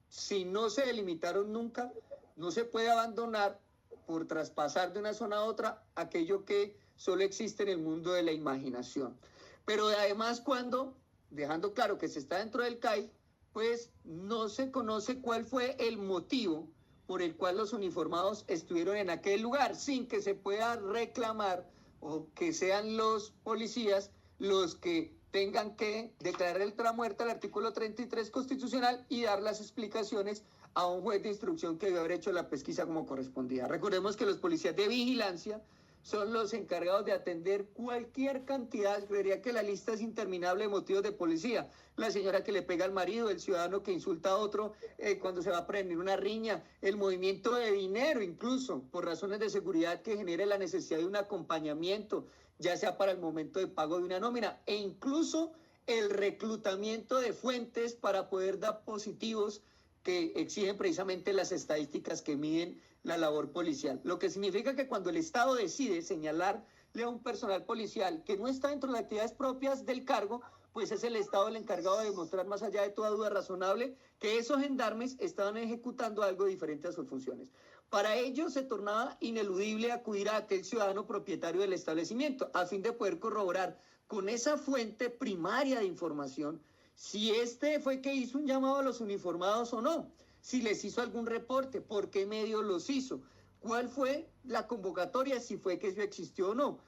D: si no se delimitaron nunca, no se puede abandonar por traspasar de una zona a otra aquello que solo existe en el mundo de la imaginación. Pero además, cuando, dejando claro que se está dentro del CAI, pues no se conoce cuál fue el motivo por el cual los uniformados estuvieron en aquel lugar, sin que se pueda reclamar o que sean los policías los que tengan que declarar el muerte al artículo 33 constitucional y dar las explicaciones a un juez de instrucción que debe haber hecho la pesquisa como correspondía. Recordemos que los policías de vigilancia son los encargados de atender cualquier cantidad, creería que la lista es interminable de motivos de policía. La señora que le pega al marido, el ciudadano que insulta a otro cuando se va a prender una riña, el movimiento de dinero incluso, por razones de seguridad que genere la necesidad de un acompañamiento, ya sea para el momento de pago de una nómina, e incluso el reclutamiento de fuentes para poder dar positivos que exigen precisamente las estadísticas que miden la labor policial. Lo que significa que cuando el Estado decide señalarle a un personal policial que no está dentro de las actividades propias del cargo, pues es el Estado el encargado de demostrar, más allá de toda duda razonable, que esos gendarmes estaban ejecutando algo diferente a sus funciones. Para ello se tornaba ineludible acudir a aquel ciudadano propietario del establecimiento, a fin de poder corroborar con esa fuente primaria de información si este fue que hizo un llamado a los uniformados o no, si les hizo algún reporte, por qué medio los hizo, cuál fue la convocatoria, si fue que eso existió o no.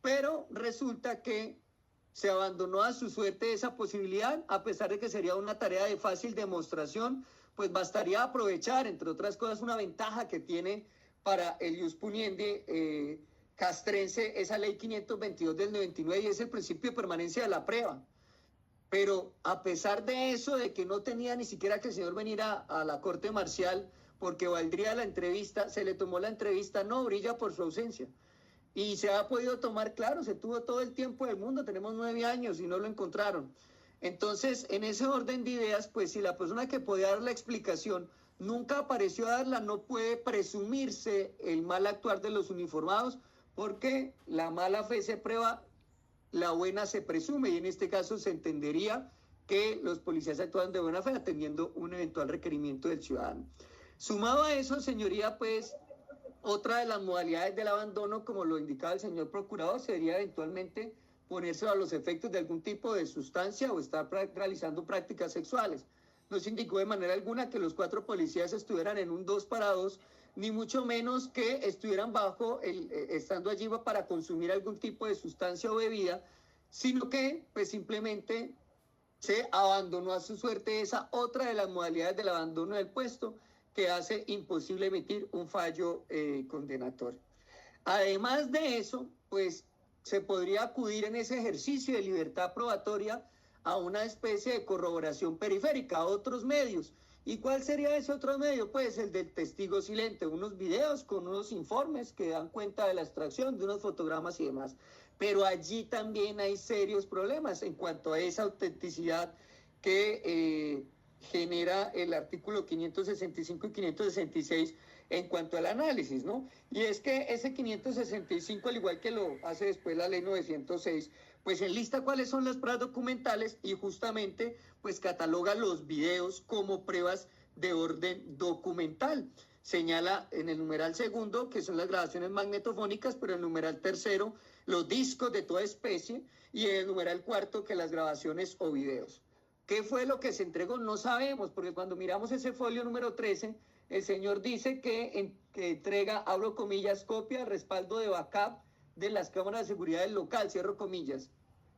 D: Pero resulta que se abandonó a su suerte esa posibilidad, a pesar de que sería una tarea de fácil demostración, pues bastaría aprovechar, entre otras cosas, una ventaja que tiene para el ius puniendi castrense esa ley 522 del 99 y es el principio de permanencia de la prueba. Pero a pesar de eso, de que no tenía ni siquiera que el señor venir a la corte marcial, porque valdría la entrevista, se le tomó la entrevista, no brilla por su ausencia. Y se ha podido tomar, claro, se tuvo todo el tiempo del mundo, tenemos 9 años y no lo encontraron. Entonces, en ese orden de ideas, pues si la persona que podía dar la explicación nunca apareció a darla, no puede presumirse el mal actuar de los uniformados, porque la mala fe se prueba, la buena se presume, y en este caso se entendería que los policías actúan de buena fe atendiendo un eventual requerimiento del ciudadano. Sumado a eso, señoría, pues otra de las modalidades del abandono, como lo indicaba el señor procurador, sería eventualmente ponerse a los efectos de algún tipo de sustancia o estar realizando prácticas sexuales. No se indicó de manera alguna que los 4 policías estuvieran en un 2 para 2, ni mucho menos que estuvieran estando allí para consumir algún tipo de sustancia o bebida, sino que pues simplemente se abandonó a su suerte esa otra de las modalidades del abandono del puesto que hace imposible emitir un fallo condenatorio. Además de eso, pues se podría acudir en ese ejercicio de libertad probatoria a una especie de corroboración periférica, a otros medios. ¿Y cuál sería ese otro medio? Pues el del testigo silente, unos videos con unos informes que dan cuenta de la extracción, de unos fotogramas y demás. Pero allí también hay serios problemas en cuanto a esa autenticidad que genera el artículo 565 y 566 en cuanto al análisis, ¿no? Y es que ese 565, al igual que lo hace después la ley 906, pues enlista cuáles son las pruebas documentales y justamente pues cataloga los videos como pruebas de orden documental. Señala en el numeral segundo que son las grabaciones magnetofónicas, pero en el numeral tercero los discos de toda especie y en el numeral cuarto que las grabaciones o videos. ¿Qué fue lo que se entregó? No sabemos, porque cuando miramos ese folio número 13, el señor dice que entrega, abro comillas, copia, respaldo de backup de las cámaras de seguridad del local, cierro comillas.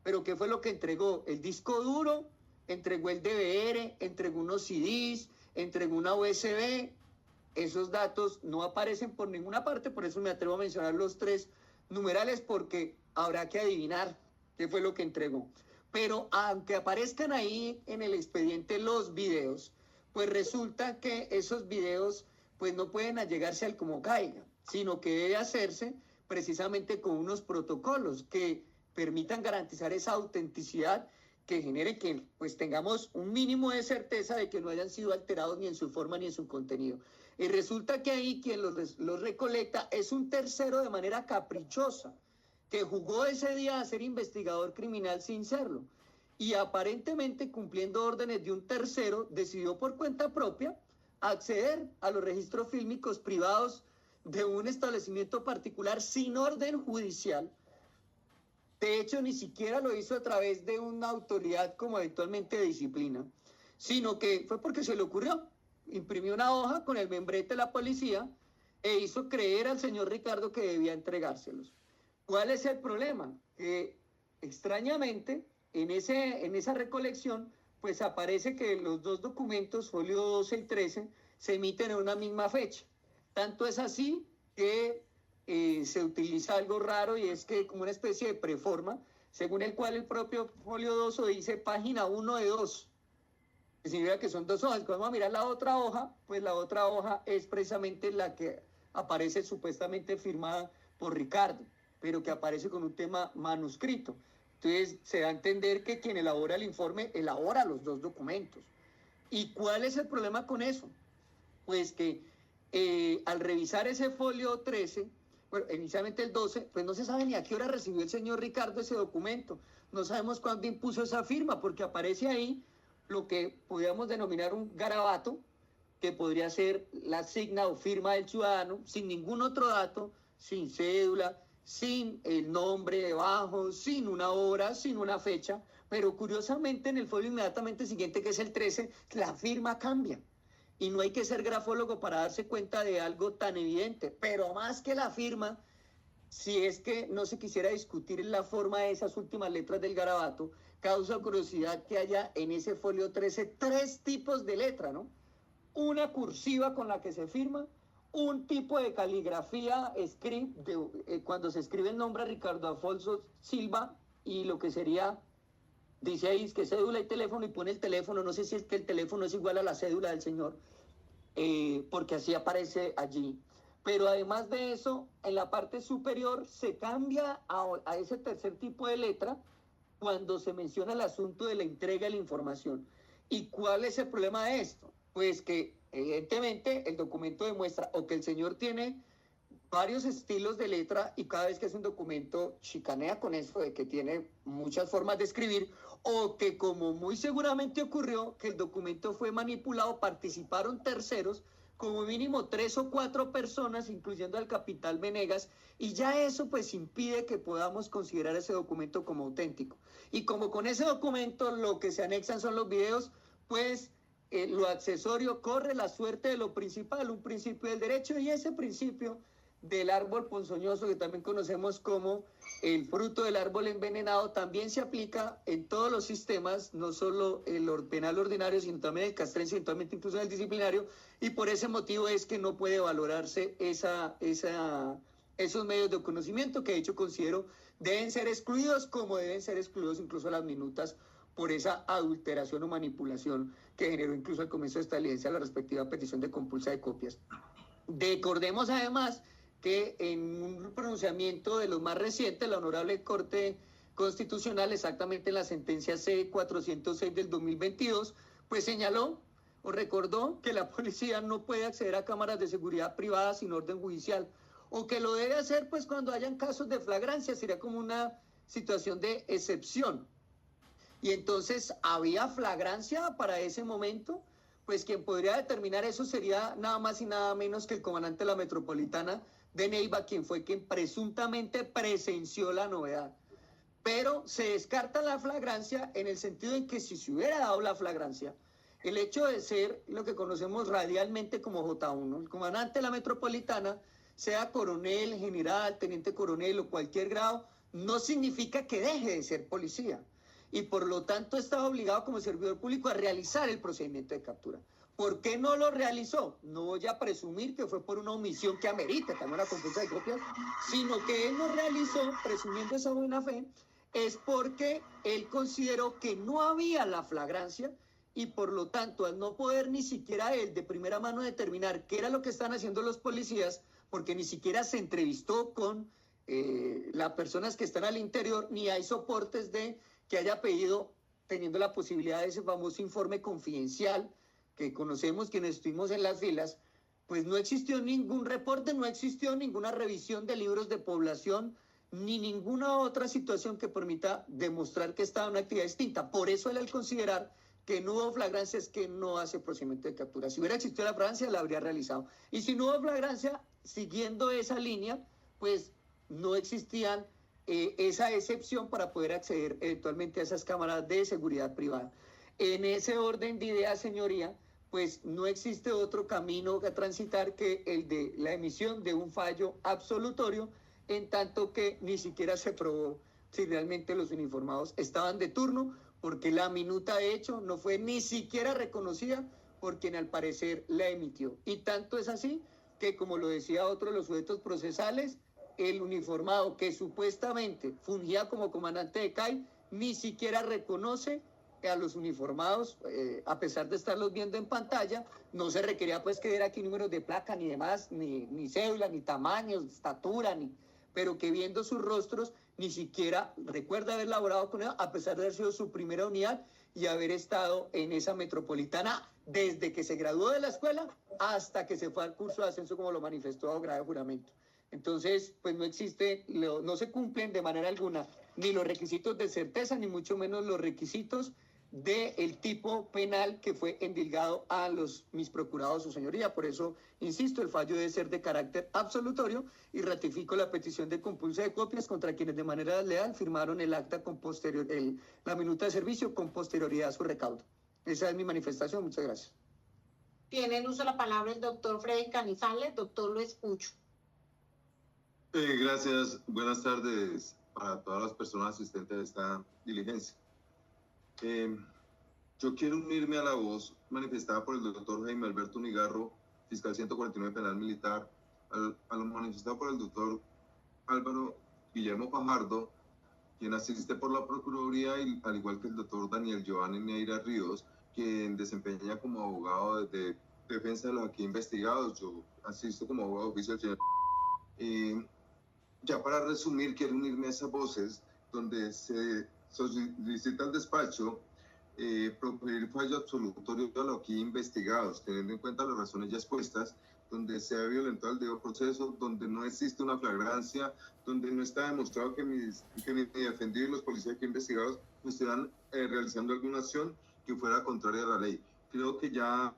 D: Pero ¿qué fue lo que entregó? El disco duro, entregó el DVR, entregó unos CDs, entregó una USB. Esos datos no aparecen por ninguna parte, por eso me atrevo a mencionar los 3 numerales, porque habrá que adivinar qué fue lo que entregó. Pero aunque aparezcan ahí en el expediente los videos, pues resulta que esos videos pues no pueden allegarse al como caiga, sino que debe hacerse precisamente con unos protocolos que permitan garantizar esa autenticidad, que genere que pues tengamos un mínimo de certeza de que no hayan sido alterados ni en su forma ni en su contenido. Y resulta que ahí quien los recolecta es un tercero de manera caprichosa, que jugó ese día a ser investigador criminal sin serlo. Y aparentemente, cumpliendo órdenes de un tercero, decidió por cuenta propia acceder a los registros fílmicos privados de un establecimiento particular sin orden judicial. De hecho, ni siquiera lo hizo a través de una autoridad como habitualmente de disciplina, sino que fue porque se le ocurrió. Imprimió una hoja con el membrete de la policía e hizo creer al señor Ricardo que debía entregárselos. ¿Cuál es el problema? Que extrañamente en esa recolección pues aparece que los dos documentos, folio 12 y 13, se emiten en una misma fecha. Tanto es así que se utiliza algo raro, y es que como una especie de preforma, según el cual el propio folio 12 dice página 1 de 2. Significa que son dos hojas. Cuando vamos a mirar la otra hoja, pues la otra hoja es precisamente la que aparece supuestamente firmada por Ricardo, pero que aparece con un tema manuscrito. Entonces se da a entender que quien elabora el informe elabora los dos documentos. ¿Y cuál es el problema con eso? Pues que al revisar ese folio 13, bueno, inicialmente el 12, pues no se sabe ni a qué hora recibió el señor Ricardo ese documento. No sabemos cuándo impuso esa firma, porque aparece ahí lo que podríamos denominar un garabato, que podría ser la signa o firma del ciudadano, sin ningún otro dato, sin cédula, sin el nombre debajo, sin una hora, sin una fecha. Pero curiosamente en el folio inmediatamente siguiente, que es el 13, la firma cambia. Y no hay que ser grafólogo para darse cuenta de algo tan evidente. Pero más que la firma, si es que no se quisiera discutir la forma de esas últimas letras del garabato, causa curiosidad que haya en ese folio 13 tres tipos de letra, ¿no? Una cursiva con la que se firma, un tipo de caligrafía script, cuando se escribe el nombre Ricardo Afonso Silva, y lo que sería, dice ahí, es que cédula y teléfono, y pone el teléfono. No sé si es que el teléfono es igual a la cédula del señor, porque así aparece allí. Pero además de eso, en la parte superior se cambia a ese tercer tipo de letra cuando se menciona el asunto de la entrega de la información. ¿Y cuál es el problema de esto? Pues que evidentemente el documento demuestra o que el señor tiene varios estilos de letra, y cada vez que es un documento chicanea con eso de que tiene muchas formas de escribir, o que, como muy seguramente ocurrió, que el documento fue manipulado, participaron terceros, como mínimo 3 o 4 personas, incluyendo al capitán Venegas, y ya eso pues impide que podamos considerar ese documento como auténtico. Y como con ese documento lo que se anexan son los videos, pues lo accesorio corre la suerte de lo principal, un principio del derecho, y ese principio del árbol ponzoñoso, que también conocemos como el fruto del árbol envenenado, también se aplica en todos los sistemas, no solo el penal ordinario, sino también el castrense, eventualmente incluso en el disciplinario, y por ese motivo es que no puede valorarse esos medios de conocimiento, que de hecho considero deben ser excluidos, como deben ser excluidos incluso las minutas, por esa adulteración o manipulación que generó incluso al comienzo de esta diligencia la respectiva petición de compulsa de copias. Recordemos además que en un pronunciamiento de los más recientes, la Honorable Corte Constitucional, exactamente en la sentencia C-406 del 2022, pues señaló o recordó que la policía no puede acceder a cámaras de seguridad privadas sin orden judicial, o que lo debe hacer pues cuando hayan casos de flagrancia, sería como una situación de excepción. Y entonces había flagrancia para ese momento, pues quien podría determinar eso sería nada más y nada menos que el comandante de la Metropolitana de Neiva, quien fue quien presuntamente presenció la novedad. Pero se descarta la flagrancia en el sentido en que si se hubiera dado la flagrancia, el hecho de ser lo que conocemos radialmente como J1, el comandante de la Metropolitana, sea coronel, general, teniente coronel o cualquier grado, no significa que deje de ser policía. Y por lo tanto estaba obligado como servidor público a realizar el procedimiento de captura. ¿Por qué no lo realizó? No voy a presumir que fue por una omisión que amerita también la compulsa de copias, sino que él no realizó, presumiendo esa buena fe, es porque él consideró que no había la flagrancia y por lo tanto, al no poder ni siquiera él de primera mano determinar qué era lo que están haciendo los policías, porque ni siquiera se entrevistó con las personas que están al interior, ni hay soportes de que haya pedido, teniendo la posibilidad de ese famoso informe confidencial que conocemos quienes estuvimos en las filas, pues no existió ningún reporte, no existió ninguna revisión de libros de población, ni ninguna otra situación que permita demostrar que estaba en una actividad distinta. Por eso él, al considerar que no hubo flagrancia, es que no hace procedimiento de captura. Si hubiera existido la flagrancia, la habría realizado. Y si no hubo flagrancia, siguiendo esa línea, pues no existían esa excepción para poder acceder eventualmente a esas cámaras de seguridad privada. En ese orden de ideas, señoría, pues no existe otro camino a transitar que el de la emisión de un fallo absolutorio, en tanto que ni siquiera se probó si realmente los uniformados estaban de turno, porque la minuta de hecho no fue ni siquiera reconocida por quien al parecer la emitió. Y tanto es así que, como lo decía otro de los sujetos procesales, el uniformado que supuestamente fungía como comandante de CAI ni siquiera reconoce a los uniformados, a pesar de estarlos viendo en pantalla. No se requería pues que diera aquí números de placa ni demás, ni cédula, ni tamaños, estatura, pero que viendo sus rostros ni siquiera recuerda haber laborado con ellos, a pesar de haber sido su primera unidad y haber estado en esa metropolitana desde que se graduó de la escuela hasta que se fue al curso de ascenso, como lo manifestó a grave juramento. Entonces, pues no existe, no se cumplen de manera alguna ni los requisitos de certeza, ni mucho menos los requisitos del tipo penal que fue endilgado a mis procurados, su señoría. Por eso, insisto, el fallo debe ser de carácter absolutorio y ratifico la petición de compulsa de copias contra quienes de manera leal firmaron el acta con la minuta de servicio con posterioridad a su recaudo. Esa es mi manifestación. Muchas gracias.
A: Tiene en uso la palabra el doctor Freddy Canizales. Doctor, lo escucho.
F: Gracias. Buenas tardes para todas las personas asistentes a esta diligencia. Yo quiero unirme a la voz manifestada por el doctor Jaime Alberto Unigarro, fiscal 149 penal militar, a lo manifestado por el doctor Álvaro Guillermo Fajardo, quien asiste por la Procuraduría, y al igual que el doctor Daniel Giovanni Neira Ríos, quien desempeña como abogado de defensa de los aquí investigados. Yo asisto como abogado oficial. Ya para resumir, quiero unirme a esas voces donde se solicita al despacho proferir fallo absolutorio a los aquí investigados, teniendo en cuenta las razones ya expuestas, donde se ha violentado el debido proceso, donde no existe una flagrancia, donde no está demostrado que mi defendido y los policías aquí investigados estuvieran realizando alguna acción que fuera contraria a la ley. Creo que ya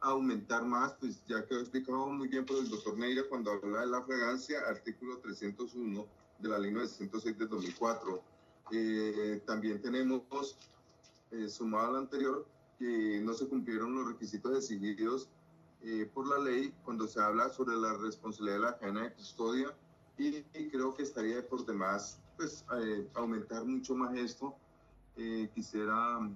F: aumentar más, pues ya quedó explicado muy bien por el doctor Neira cuando habla de la flagrancia, artículo 301 de la ley 906 de 2004. También tenemos, sumado al anterior, que no se cumplieron los requisitos exigidos por la ley cuando se habla sobre la responsabilidad de la cadena de custodia, y creo que estaría por demás pues, aumentar mucho más esto. Quisiera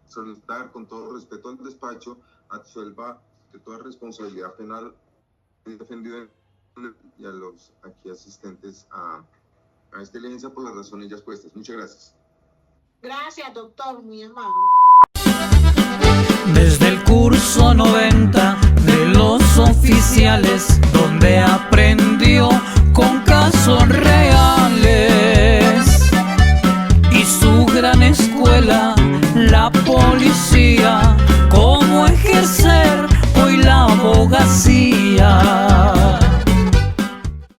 F: solicitar con todo respeto al despacho absuelva de toda responsabilidad penal defendido y a los aquí asistentes a esta diligencia por las razones ya expuestas. Muchas gracias.
A: Gracias, doctor, muy amable.
G: Desde el curso 90 de los oficiales